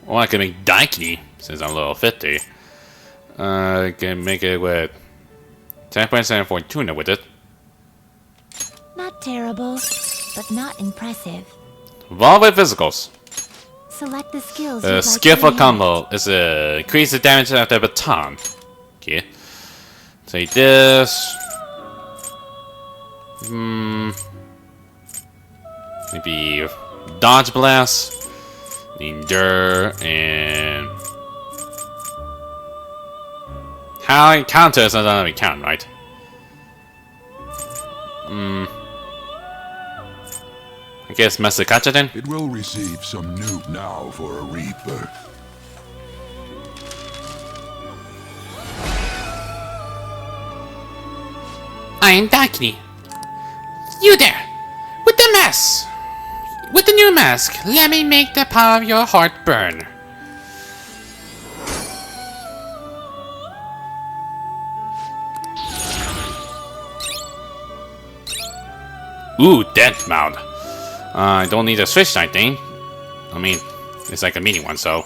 Well, I can make Daikini since I'm level 50. I can make it with 10% Fortuna with it. Not terrible, but not impressive. Evolve with physicals. Select the skills. you'd like to Skillful enhance. combo is increase the damage after baton. Okay. Take this. Maybe dodge blast, endure, and how counter is not gonna count, right? I guess Masakacha then. It will receive some new now for a rebirth. I'm Daikini. You there! With the mess! With the new mask. Let me make the power of your heart burn. Ooh, death mount. I don't need a switch, I think. I mean, it's like a mini one, so.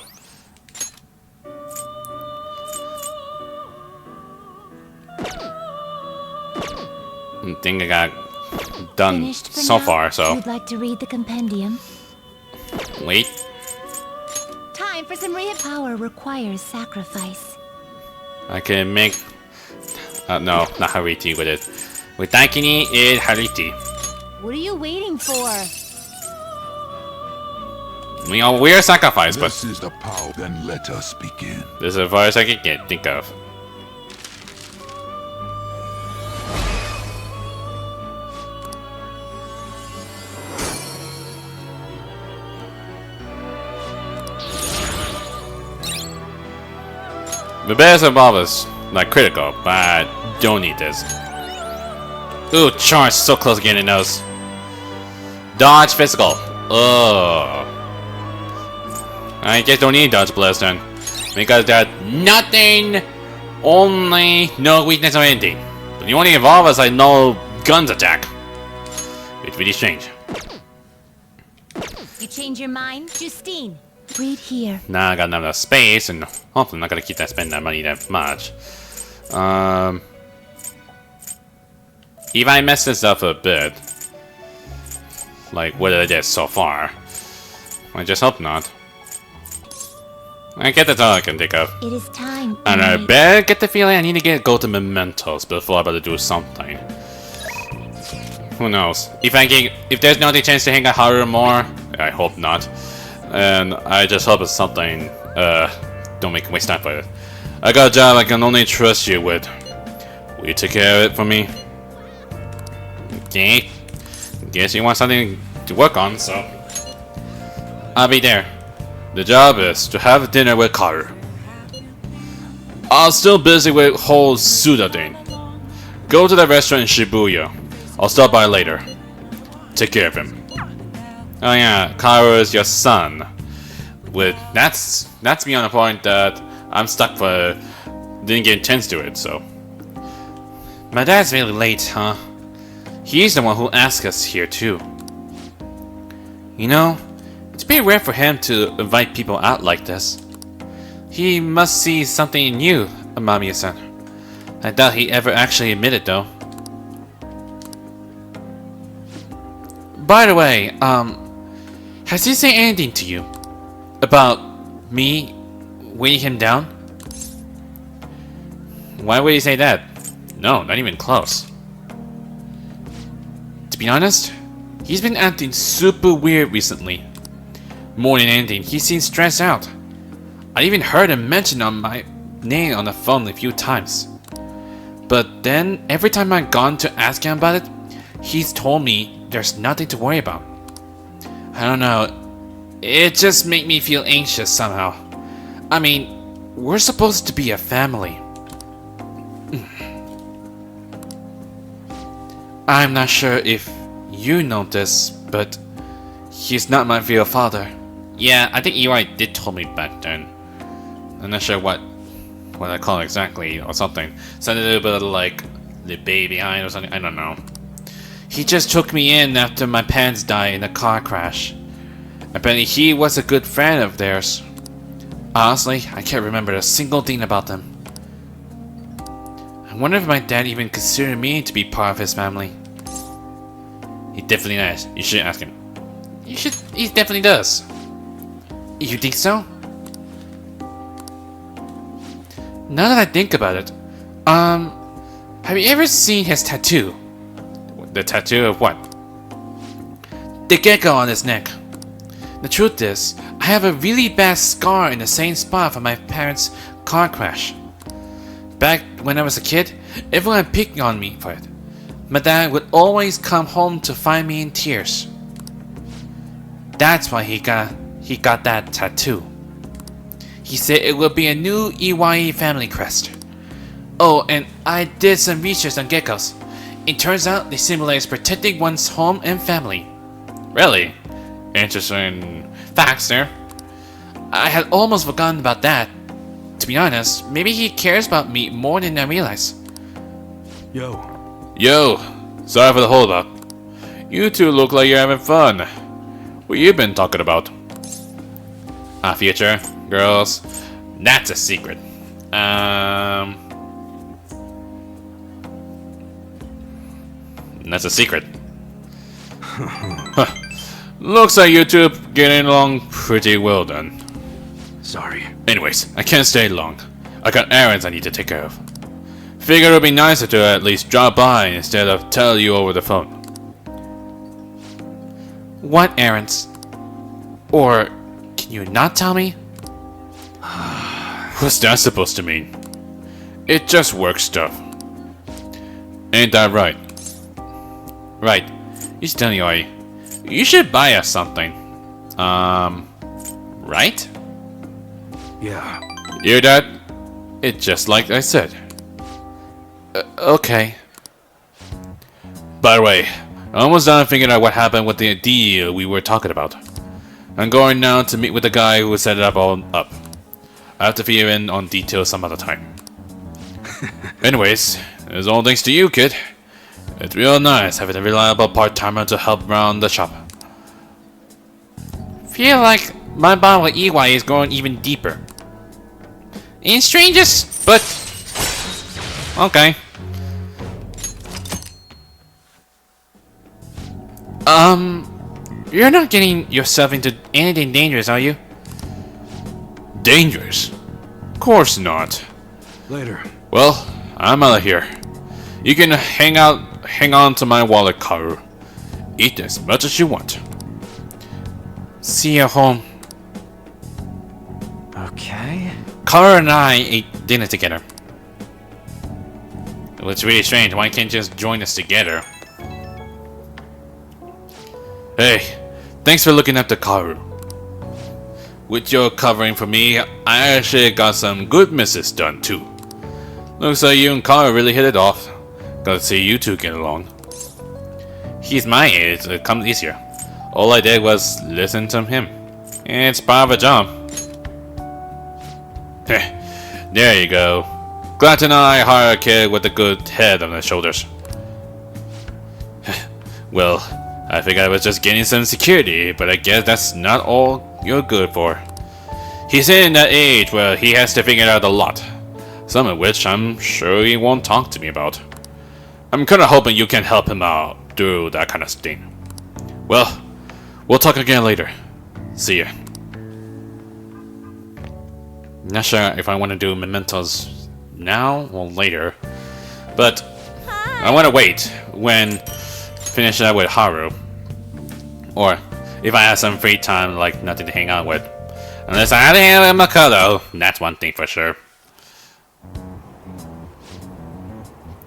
I think I got done Finished for so now? far, so. You'd like to read the compendium? Wait. Time for some real power requires sacrifice. I can make. No, not Hariti with it. With Daikini, it Hariti. What are you waiting for? We are sacrificed, but This is the power. Then let us begin. this is as far as I can think of. The best above is like critical, but I don't need this. Ooh, charge so close to getting those. Dodge physical. Ugh. I guess don't need dodge blast then. Because there's nothing, only no weakness or anything. The only evolve is like no guns attack. It's really strange. You change your mind, Justine? Read here. Now I got enough space, and hopefully I'm not gonna keep spending that money that much. If I mess this up a bit, like what I did so far, I just hope not. I guess that's all I can think of. It is time. And I Inmate. better get the feeling I need to go to mementos before I'm about to do something. Who knows? If there's no other chance to hang out Haru more, I hope not. And I just hope it's something, don't make me waste time for it. I got a job I can only trust you with. Will you take care of it for me? Okay. Guess you want something to work on, so. I'll be there. The job is to have dinner with Haru. I'm still busy with whole Suda thing. Go to the restaurant in Shibuya. I'll stop by later. Take care of him. Oh yeah, Haru is your son. That's beyond the point that I'm stuck for didn't get a chance to it, so. My dad's really late, huh? He's the one who asked us here too. You know, it's pretty rare for him to invite people out like this. He must see something in you, Amamiya-san. I doubt he ever actually admitted though. By the way, has he said anything to you about me weighing him down? Why would he say that? No, not even close. To be honest, he's been acting super weird recently. More than anything, he seems stressed out. I even heard him mention on my name on the phone a few times. But then, every time I've gone to ask him about it, he's told me there's nothing to worry about. I don't know, it just makes me feel anxious somehow. I mean, we're supposed to be a family. I'm not sure if you know this, but he's not my real father. Yeah, I think Eli did tell me back then. I'm not sure what I call it exactly or something. Sounded a little bit like the baby behind or something. I don't know. He just took me in after my parents died in a car crash. Apparently he was a good friend of theirs. Honestly, I can't remember a single thing about them. I wonder if my dad even considered me to be part of his family. He definitely does. You should ask him. You should. He definitely does. You think so? Now that I think about it, have you ever seen his tattoo? The tattoo of what? The gecko on his neck. The truth is, I have a really bad scar in the same spot from my parents' car crash. Back when I was a kid, everyone picked on me for it. My dad would always come home to find me in tears. That's why he got that tattoo. He said it would be a new EYE family crest. Oh, and I did some research on geckos. It turns out they symbolize protecting one's home and family. Really? interesting facts there. I had almost forgotten about that. To be honest, maybe he cares about me more than I realize. Yo. Yo, sorry for the holdup. You two look like you're having fun. What you been talking about? Future, girls, that's a secret. That's a secret. Huh. Looks like you two getting along pretty well then. Sorry. Anyways, I can't stay long. I got errands I need to take care of. Figured it would be nicer to at least drop by instead of tell you over the phone. What errands? Or can you not tell me? What's that supposed to mean? It just work stuff. Ain't that right? Right. He's telling you, you should buy us something. Right? Yeah. Hear that? It's just like I said. Okay. By the way, I'm almost done figuring out what happened with the deal we were talking about. I'm going now to meet with the guy who set it up all up. I have to fill you in on details some other time. Anyways, it's all thanks to you, kid. It's real nice having a reliable part-timer to help round the shop. Feel like my bond with EY is going even deeper. Ain't strangest, but okay. You're not getting yourself into anything dangerous, are you? Dangerous? Course not. Later. Well, I'm out of here. You can hang on to my wallet, Haru. Eat as much as you want. See you home. Okay. Kara and I ate dinner together. Well, it's really strange. Why can't you just join us together? Hey, thanks for looking after Haru. With your covering for me, I actually got some good misses done too. Looks like you and Haru really hit it off. Got to see you two get along. He's my age, so it comes easier. All I did was listen to him. It's part of a job. There you go. Glad to know I hired a kid with a good head on his shoulders. Well, I figured I was just getting some security, but I guess that's not all you're good for. He's in that age where he has to figure out a lot. Some of which I'm sure he won't talk to me about. I'm kinda hoping you can help him out through that kind of thing. Well, we'll talk again later. See ya. Not sure if I want to do mementos now or later, but I want to wait when finish that with Haru, or if I have some free time, like nothing to hang out with. Unless I have to hang out with Makoto, that's one thing for sure.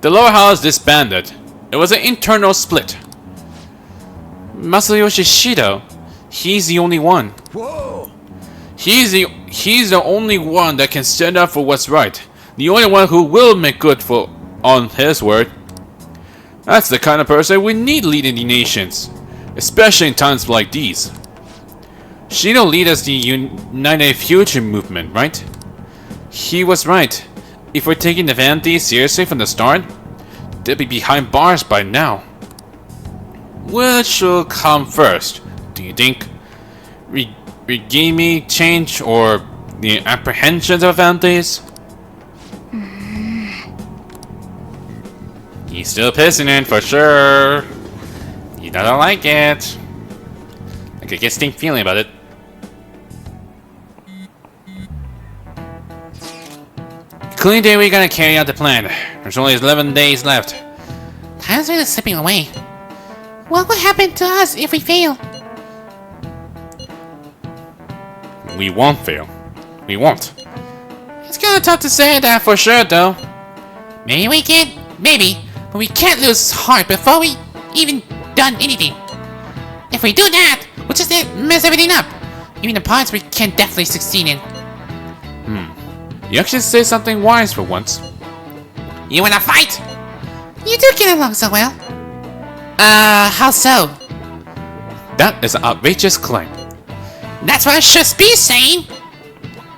The lower house disbanded. It was an internal split. Masayoshi Shido, he's the only one. Whoa! He's the only one that can stand up for what's right. The only one who will make good on his word. That's the kind of person we need leading the nations, especially in times like these. Shido lead us the United Future movement, right? He was right. If we're taking the vanity seriously from the start, they'd be behind bars by now. Which will come first, do you think? Regime change or the apprehensions of vanities? He's still pissing in for sure. He doesn't like it. I could get a stink feeling about it. Clean day, we're gonna carry out the plan. There's only 11 days left. Time's really slipping away. What will happen to us if we fail? We won't fail. We won't. It's kinda tough to say that for sure, though. Maybe we can, maybe, but we can't lose heart before we even done anything. If we do that, we'll just mess everything up. Even the parts we can definitely succeed in. You actually say something wise for once. You wanna fight? You do get along so well. How so? That is an outrageous claim. That's what I should be saying!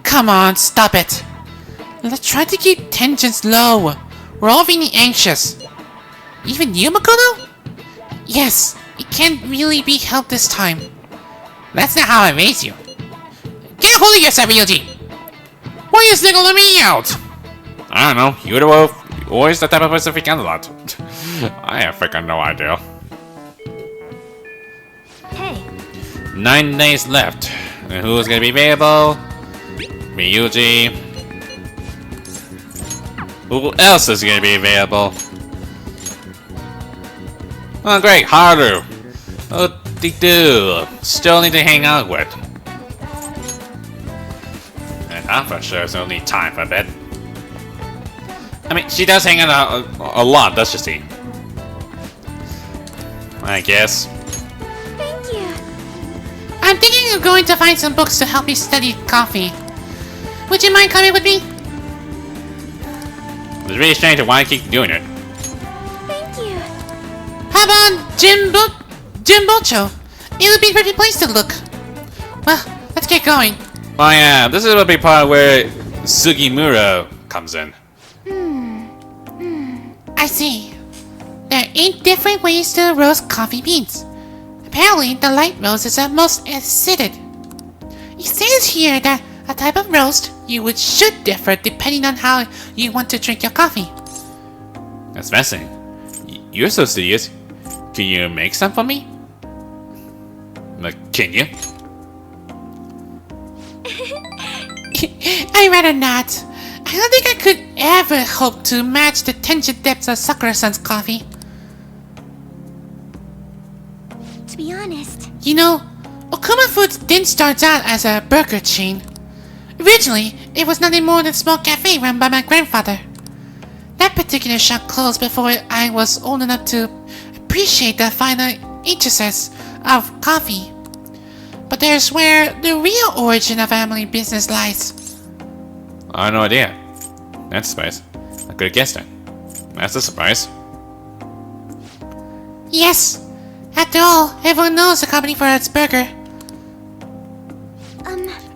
Come on, stop it. Let's try to keep tensions low. We're all feeling anxious. Even you, Makoto? Yes, it can't really be helped this time. That's not how I raised you. Get a hold of yourself, Ryoji! Why are you singling me out? I don't know. You're the wolf. You're always the type of person freaking out a lot. I have freaking no idea. Hey, 9 days left. And who's gonna be available? Ryuji. Who else is gonna be available? Oh great, Haru. Oh, they do. Still need to hang out with. And I'm for sure so need time for a bit. I mean, she does hang out a lot, doesn't she? I guess. thank you. I'm thinking of going to find some books to help me study coffee. Would you mind coming with me? It's really strange why I keep doing it. Thank you. How about Jimbocho? It would be a pretty place to look. Well, let's get going. Oh yeah, this is a big part where Sugimura comes in. I see. There are 8 different ways to roast coffee beans. Apparently, the light roast is the most acidic. It says here that a type of roast should differ depending on how you want to drink your coffee. That's fascinating. You're so studious. Can you make some for me? Like, can you? I'd rather not. I don't think I could ever hope to match the tension depths of Sakura-san's coffee. To be honest, You know, Okuma Foods didn't start out as a burger chain. Originally, it was nothing more than a small cafe run by my grandfather. That particular shop closed before I was old enough to appreciate the finer intricacies of coffee. But there's where the real origin of family business lies. I have no idea. That's a surprise. I could have guessed it. That's a surprise. Yes, after all, everyone knows the company for its burger.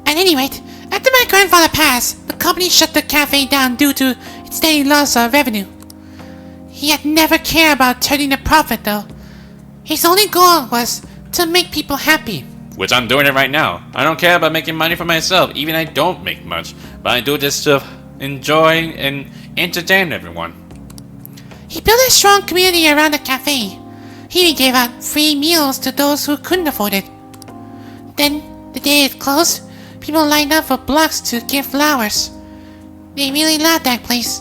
At any rate, after my grandfather passed, the company shut the cafe down due to its steady loss of revenue. He had never cared about turning a profit though. His only goal was to make people happy. Which I'm doing it right now. I don't care about making money for myself, even I don't make much. But I do this to enjoy and entertain everyone. He built a strong community around the cafe. He even gave out free meals to those who couldn't afford it. Then, the day it closed, people lined up for blocks to give flowers. They really loved that place.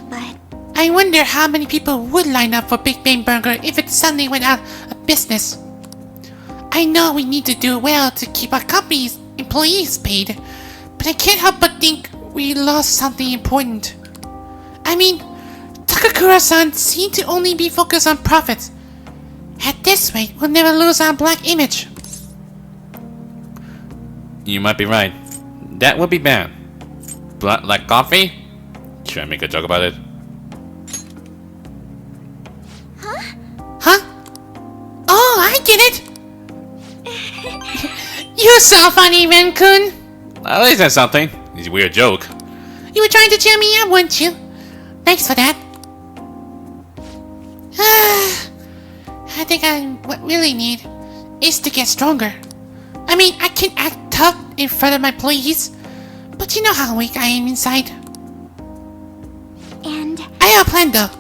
but I wonder how many people would line up for Big Bang Burger if it suddenly went out of business. I know we need to do well to keep our company's employees paid, but I can't help but think we lost something important. I mean, Takakura-san seemed to only be focused on profits. At this rate, we'll never lose our black image. You might be right. That would be bad. But like coffee? Should I make a joke about it? Huh? Oh, I get it! You're so funny, Ren-kun! At least that's something. It's a weird joke. You were trying to cheer me up, weren't you? Thanks for that. I think what I really need is to get stronger. I mean, I can act tough in front of my employees, but you know how weak I am inside. and I have a plan though.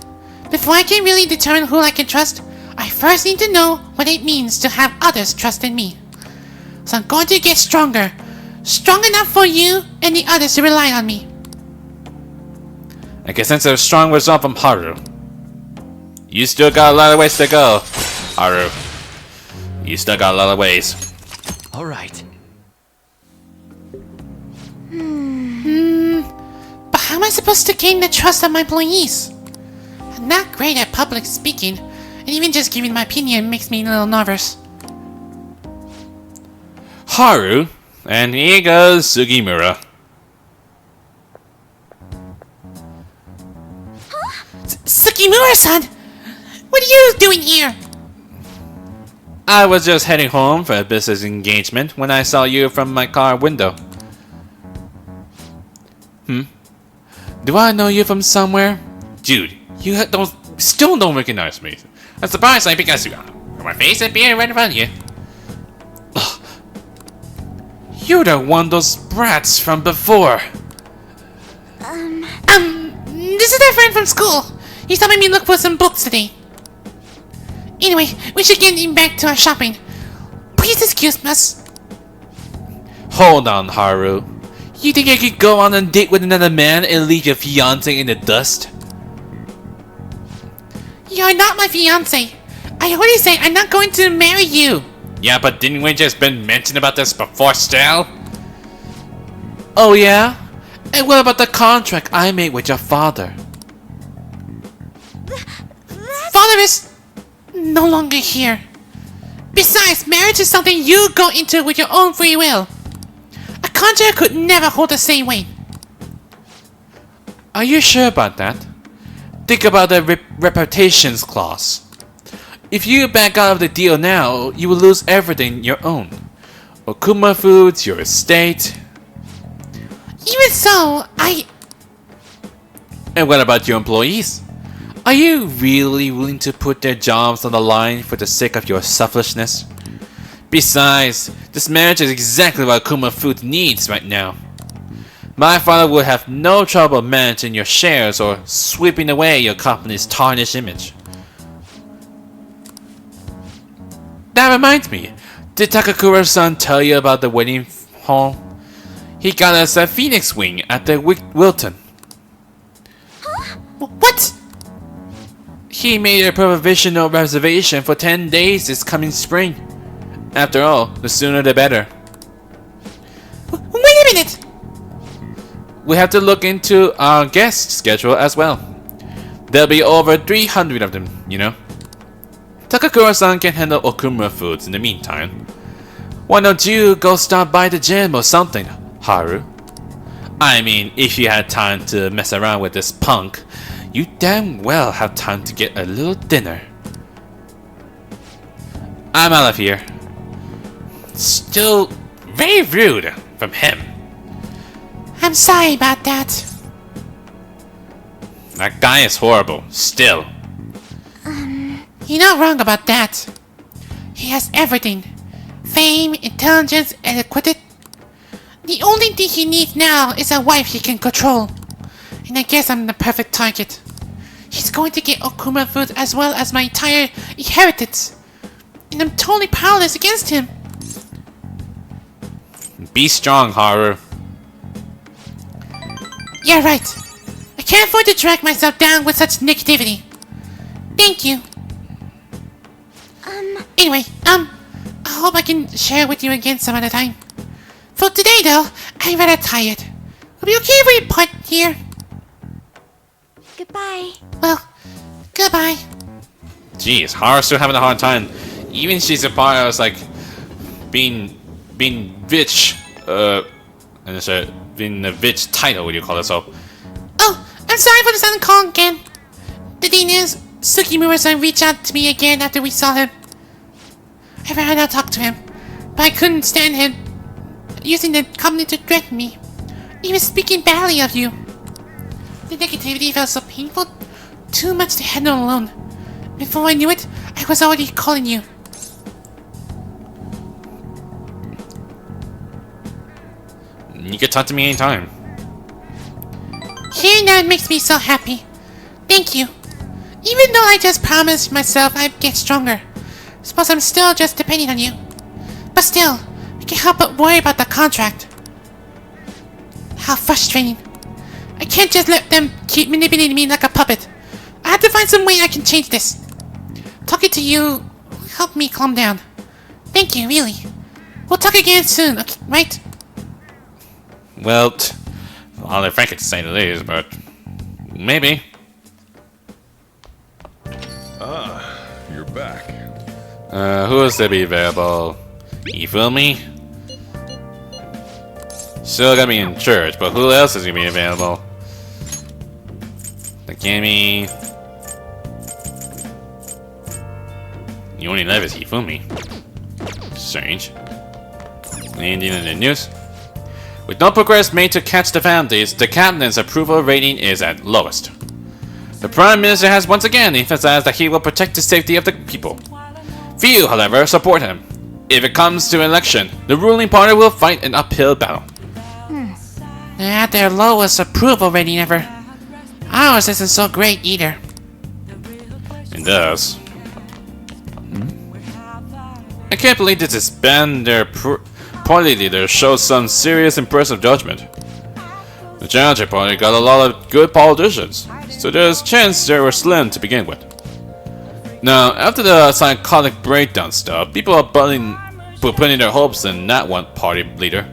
Before I can really determine who I can trust, I first need to know what it means to have others trust in me. So I'm going to get stronger. Strong enough for you and the others to rely on me. I can sense a strong resolve from Haru. You still got a lot of ways to go, Haru. You still got a lot of ways. All right. But how am I supposed to gain the trust of my employees? I'm not great at public speaking, and even just giving my opinion makes me a little nervous. Haru, and here goes Sugimura. Sugimura-san! What are you doing here? I was just heading home for a business engagement when I saw you from my car window. Do I know you from somewhere? Dude, you still don't recognize me. I'm surprised because my face appeared right in front of you. Ugh. You're the one of those brats from before. This is our friend from school. He's helping me look for some books today. Anyway, we should get back to our shopping. Please excuse us. Hold on, Haru. You think I could go on a date with another man and leave your fiancé in the dust? You're not my fiance. I already said I'm not going to marry you. Yeah, but didn't we just been mentioned about this before still? Oh yeah? And what about the contract I made with your father? Father is no longer here. Besides, marriage is something you go into with your own free will. A contract could never hold the same weight. Are you sure about that? Think about the reputations clause. If you back out of the deal now, you will lose everything you own. Okuma Foods, your estate. Even so, And what about your employees? Are you really willing to put their jobs on the line for the sake of your selfishness? Besides, this marriage is exactly what Okuma Foods needs right now. My father would have no trouble managing your shares or sweeping away your company's tarnished image. That reminds me, did Takakura-san tell you about the wedding hall? He got us a Phoenix Wing at the Wilton. what? He made a provisional reservation for 10 days this coming spring. After all, the sooner the better. Wait a minute. We have to look into our guest schedule as well. There'll be over 300 of them, you know. Takakura-san can handle Okuma Foods in the meantime. Why don't you go stop by the gym or something, Haru? I mean, if you had time to mess around with this punk, you damn well have time to get a little dinner. I'm out of here. Still very rude from him. I'm sorry about that. That guy is horrible, still. You're not wrong about that. He has everything. Fame, intelligence, and equity. The only thing he needs now is a wife he can control. And I guess I'm the perfect target. He's going to get Okuma Foods as well as my entire inheritance. And I'm totally powerless against him. Be strong, Haru. Yeah, right. I can't afford to drag myself down with such negativity. Thank you. Anyway, I hope I can share with you again some other time. For today, though, I'm rather tired. Will be okay if we part here? Goodbye. Well, goodbye. Jeez, Haru's still having a hard time. Even Shizupaya's like being rich, and it's being a rich title, what do you call it? So, Oh, I'm sorry for the sudden call again. The thing is, Sukimura-san reached out to me again after we saw him. I ran out to talk to him, but I couldn't stand him using the company to threaten me. He was speaking badly of you. The negativity felt so painful, too much to handle alone. Before I knew it, I was already calling you. you can talk to me anytime. Hearing that makes me so happy. Thank you. Even though I just promised myself I'd get stronger. Suppose I'm still just depending on you. But still, I can't help but worry about the contract. How frustrating. I can't just let them keep manipulating me like a puppet. I have to find some way I can change this. Talking to you helped me calm down. Thank you, really. We'll talk again soon, okay, right? Well, I'll let Frank to say the least, but maybe. You're back. Who else to be available? You feel me? Still gonna be in church, but who else is gonna be available? The Gammy. The only left is Hifumi. Strange. And in the news. With no progress made to catch the families, the captain's approval rating is at lowest. The Prime Minister has once again emphasized that he will protect the safety of the people. Few, however, support him. If it comes to election, the ruling party will fight an uphill battle. They're at their lowest approval rating ever. Ours isn't so great either. It does. I can't believe this is banned. Their party leader shows some serious impressive judgment. The Challenger Party got a lot of good politicians, so there's a chance they were slim to begin with. Now, after the psychotic breakdown stuff, people are putting their hopes in that one party leader.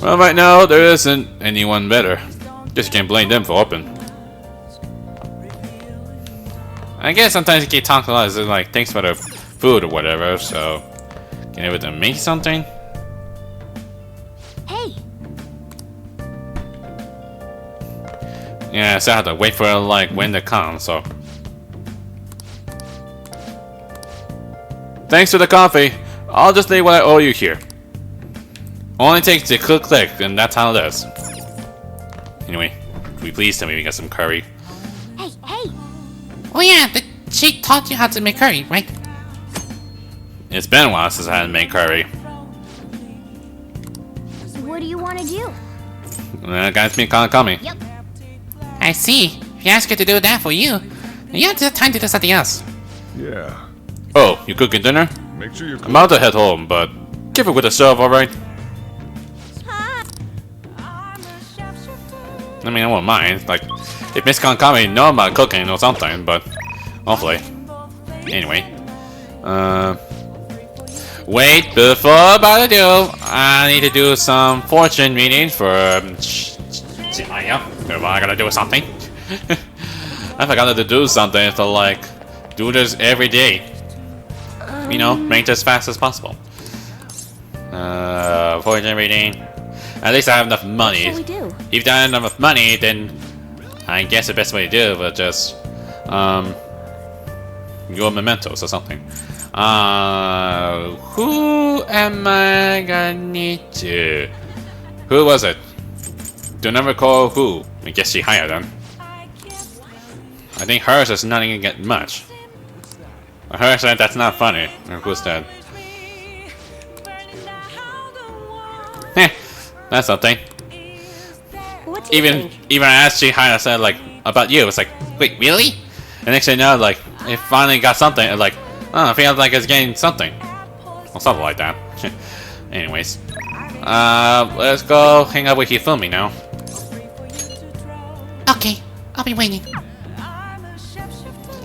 Well, right now, there isn't anyone better. Just can't blame them for hoping. I guess sometimes you keep talking a lot, it's like, thanks for the food or whatever, so... Can able to make something? Hey, Yeah, so I have to wait for like when to come, so... Thanks for the coffee. I'll just leave what I owe you here. Only takes a quick click, and that's how it is. Anyway, can we please tell me we got some curry? hey! Oh yeah, she taught you how to make curry, right? It's been a while since I hadn't made curry. What do you want to do? Guys, me kind of coming. Yep. I see. If you ask her to do that for you, then you have the time to do something else. Yeah. Oh, you cooking dinner? Make sure you I'm about to head home, but give it with a serve, alright? I mean, I won't mind. Like, if Miss Konkami know about cooking or something, but hopefully. Anyway. Wait, before I do, I need to do some fortune readings for Chimaya. I gotta do something. I forgot to do something to like do this every day. You know, make it as fast as possible. Fortune reading. At least I have enough money. What shall we do? If I have enough money, then I guess the best way to do it was just your mementos or something. Who am I gonna need to? Who was it? Do not recall who. I guess she hired them. I think hers is not gonna get much. Her said that's not funny. Or who's that? Heh, that's something. What do you think? Even as she hired, I said like about you. It's like, wait, really? And next thing you know, like it finally got something. And like, oh, I feel like it's getting something, or something like that. Anyways, let's go hang out with Hifumi now. Okay, I'll be waiting.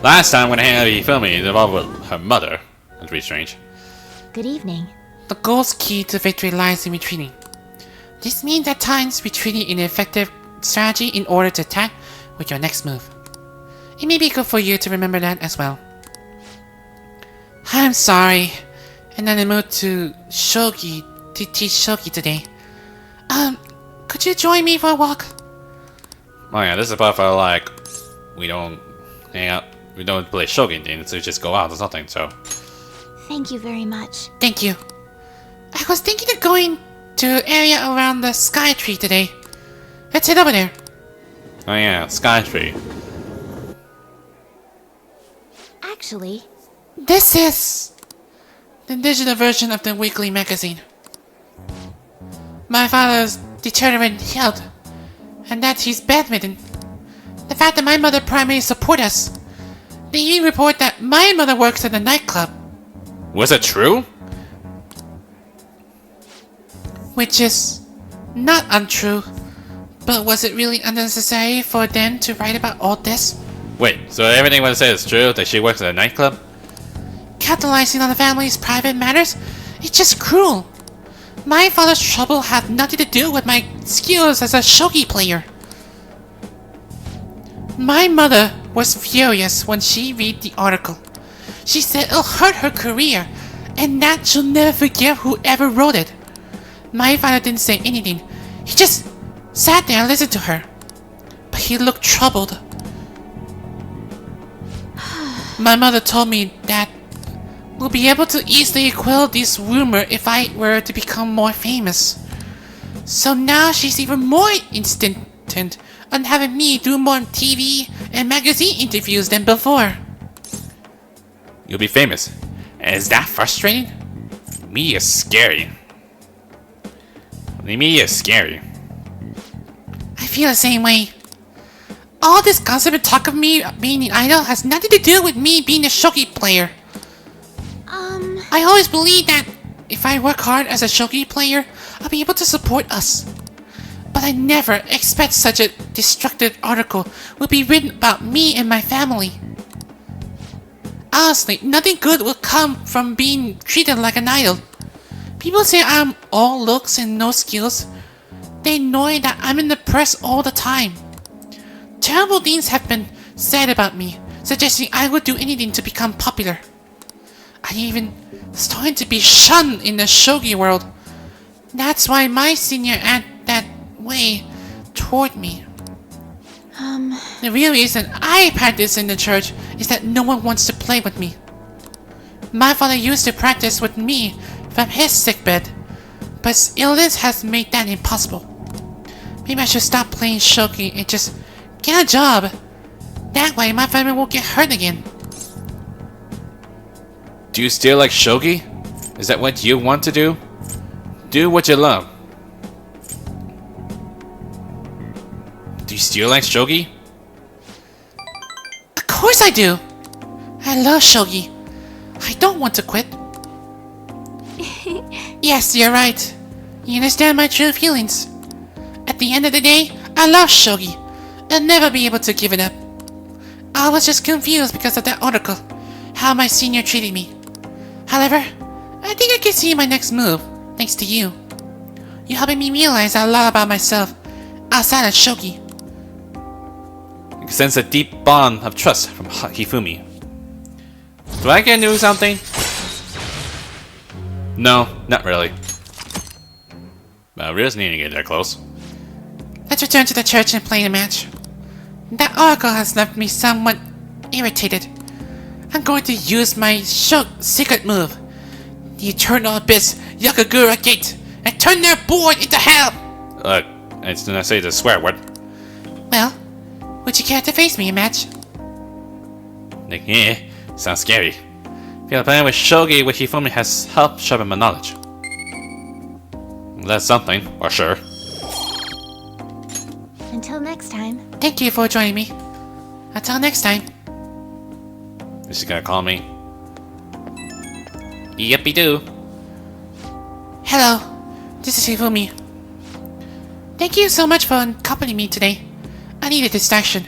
Last time when I hang out with Hifumi, it involved with her mother. That's pretty strange. Good evening. The goal's key to victory lies in retreating. This means at times retreating in an effective strategy in order to attack with your next move. It may be good for you to remember that as well. I'm sorry, I'm not in the mood to teach shogi today. Could you join me for a walk? Oh yeah, this is about for like we don't hang out, we don't play shogi things, so we just go out or something. So Thank you very much. Thank you. I was thinking of going to an area around the Sky Tree today. Let's head over there. oh yeah, Sky Tree. Actually, This is the digital version of the weekly magazine. My father's deteriorating health, and that he's bedridden. The fact that my mother primarily supports us. They even report that my mother works at the nightclub, Was it true? which is not untrue. But was it really unnecessary for them to write about all this? Wait, so everything what it says is true? That she works at a nightclub? Capitalizing on the family's private matters? It's just cruel. My father's trouble had nothing to do with my skills as a shogi player. My mother was furious when she read the article. She said it'll hurt her career, and that she'll never forgive whoever wrote it. My father didn't say anything. He just sat there and listened to her. But he looked troubled. My mother told me that will be able to easily quell this rumor if I were to become more famous. So now she's even more insistent on having me do more TV and magazine interviews than before. You'll be famous. Is that frustrating? Media is scary. The media is scary. I feel the same way. All this constant talk of me being an idol has nothing to do with me being a shogi player. I always believed that if I work hard as a shogi player, I'll be able to support us. But I never expect such a destructive article will be written about me and my family. Honestly, nothing good will come from being treated like an idol. People say I'm all looks and no skills. They know that I'm in the press all the time. Terrible things have been said about me, suggesting I would do anything to become popular. I'm even starting to be shunned in the shogi world. That's why my senior act that way toward me. The real reason I practice in the church is that no one wants to play with me. My father used to practice with me from his sickbed, but his illness has made that impossible. Maybe I should stop playing shogi and just get a job. That way my family won't get hurt again. Do you still like shogi? Is that what you want to do? Do what you love. Do you still like shogi? Of course I do! I love shogi. I don't want to quit. Yes, you're right. You understand my true feelings. At the end of the day, I love shogi. I'll never be able to give it up. I was just confused because of that article, how my senior treated me. However, I think I can see my next move, thanks to you. You're helping me realize a lot about myself outside of shogi. You can sense a deep bond of trust from Hifumi. Do I get to do something? No, not really. But we just need to get that close. Let's return to the church and play the match. That article has left me somewhat irritated. I'm going to use my secret move, the Eternal Abyss Yakagura Gate, and turn their board into hell! It's gonna say the swear word. Well, would you care to face me a match? Like, yeah, sounds scary. Feel playing with shogi with Hifumi has helped sharpen my knowledge. That's something, for sure. Until next time. Thank you for joining me. Until next time. Is she gonna call me? Yippee-doo. Hello, this is Hifumi. Thank you so much for accompanying me today. I need a distraction.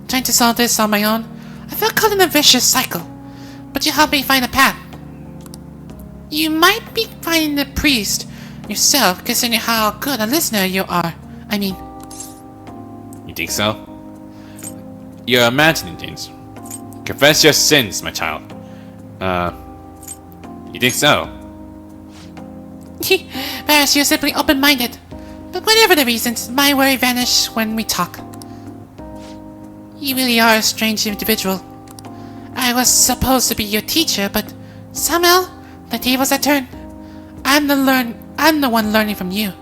Trying to solve this on my own, I felt caught in a vicious cycle. But you helped me find a path. You might be finding the priest yourself, considering how good a listener you are. I mean... You think so? You're imagining things. Confess your sins, my child. You think so? Perhaps you're simply open-minded. But whatever the reasons, my worry vanishes when we talk. You really are a strange individual. I was supposed to be your teacher, but somehow the tables are turned. I'm the one learning from you.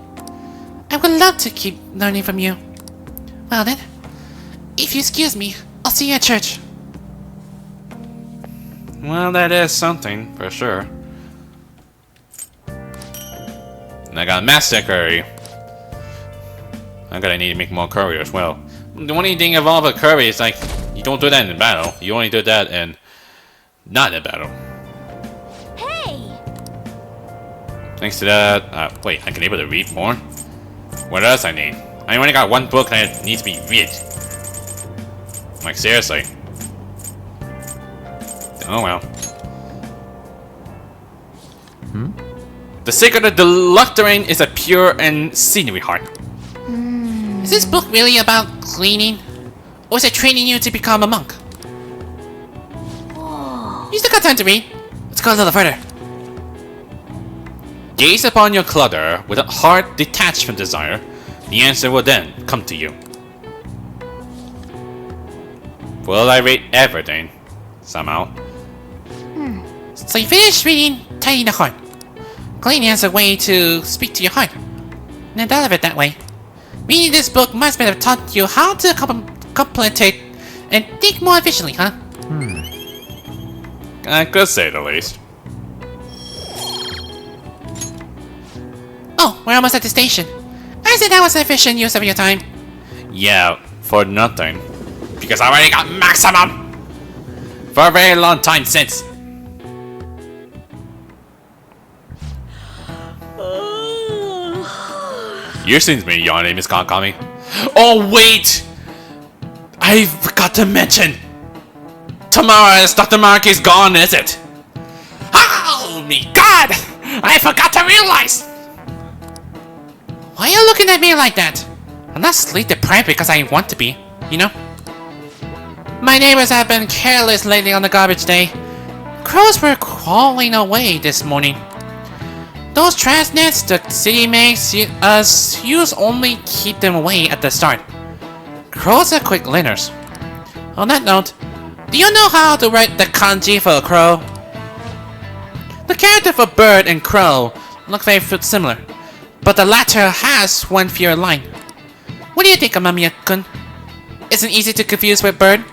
I would love to keep learning from you. Well then, if you excuse me, I'll see you at church. Well, that is something, for sure. And I got a master curry. I'm gonna need to make more curry as well. The only thing involved with curry is like, you don't do that in battle. You only do that in not in battle. Hey! Thanks to that, wait, I can able to read more? What else I need? I only got one book that needs to be read. Like, seriously. Oh well. The secret of the Luctarine is a pure and scenery heart. Is this book really about cleaning? Or is it training you to become a monk? You still got time to read. Let's go a little further. Gaze upon your clutter with a heart detached from desire. The answer will then come to you. Will I read everything? Somehow. So you finish reading Tidying the Heart. Cleaning as a way to speak to your heart. And I thought of it that way. Reading this book must have taught you how to completate and think more efficiently, huh? I could say the least. Oh, we're almost at the station. I said that was an efficient use of your time. Yeah, for nothing. Because I already got maximum! For a very long time since. You seems me yawning, Miss Konkami. Oh wait! I forgot to mention! Tomorrow is Dr. Marky's gone, is it? Oh my god! I forgot to realize! Why are you looking at me like that? I'm not sleep deprived because I want to be, you know? My neighbors have been careless lately on the garbage day. Crows were crawling away this morning. Those trash nets the city makes us use only keep them away at the start. Crows are quick learners. On that note, do you know how to write the kanji for a crow? The character for bird and crow look very similar, but the latter has one fewer line. What do you think, Amamiya-kun? Isn't easy to confuse with bird?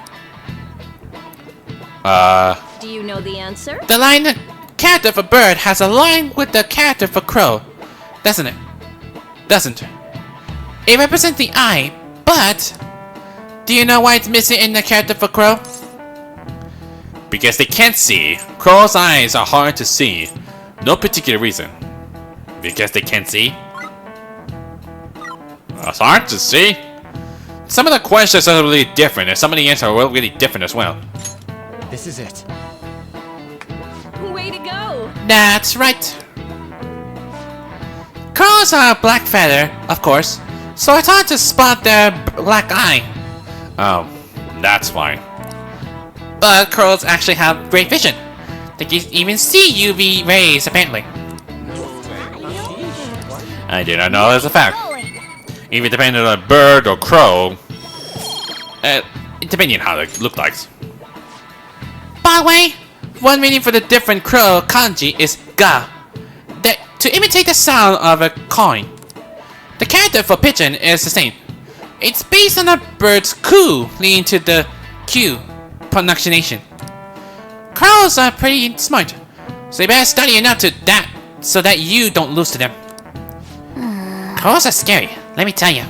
Do you know the answer? The line the character for bird has a line with the character for crow, doesn't it? Doesn't. It represents the eye, but do you know why it's missing in the character for crow? Because they can't see. Crow's eyes are hard to see. No particular reason. Because they can't see? It's hard to see. Some of the questions are really different, and some of the answers are really different as well. This is it. Way to go! That's right. Crows are black feather, of course, so it's hard to spot their black eye. Oh, that's fine. But crows actually have great vision. They can even see UV rays, apparently. I did not know as a fact. Even depending on a bird or crow, depending on how it look like. By the way, one meaning for the different crow kanji is ga, that to imitate the sound of a coin. The character for pigeon is the same. It's based on a bird's coo, leading to the Q pronunciation. Crows are pretty smart, so you better study enough to that so that you don't lose to them. Crows are scary, let me tell you.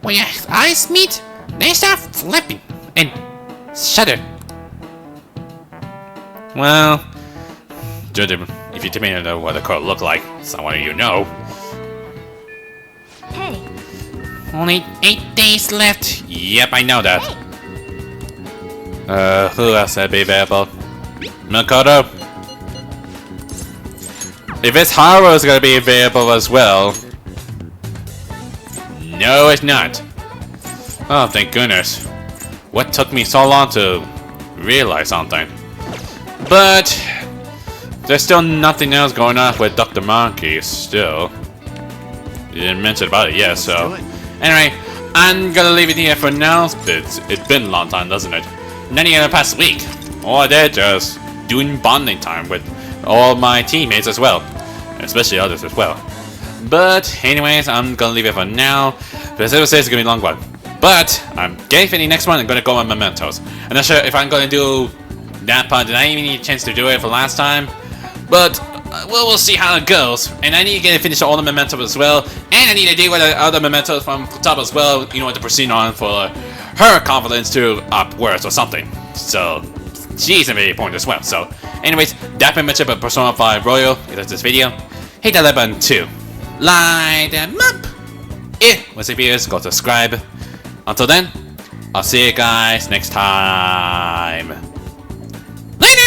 When your eyes meet, they start flipping and shudder. Well, if you demand to know what a crow look like, someone you know. Hey, Only 8 days left. Yep, I know that. Who else would be available? Makoto? If it's Haru is gonna be available as well. No, it's not. Oh, thank goodness. What took me so long to realize something? But there's still nothing else going on with Dr. Monkey still. You didn't mention about it yet, so. Anyway, I'm gonna leave it here for now. It's been a long time, doesn't it? Not even the past week. Or they're just doing bonding time with all my teammates as well. Especially others as well. But anyways, I'm gonna leave it for now. Because it says it's gonna be a long one. But I'm getting for the next one. I'm gonna go on mementos. I'm not sure if I'm gonna do that part. Did I even need a chance to do it for last time? But we'll see how it goes. And I need to get to finish all the mementos as well. And I need to deal with the other mementos from top as well. You know, to proceed on for her confidence to upwards or something. So she's a very important as well. So anyways, that's pretty much it about Persona 5 Royal. If that's this video, hit that like button too. Light them up. If once viewers, go subscribe. Until then, I'll see you guys next time. Laters!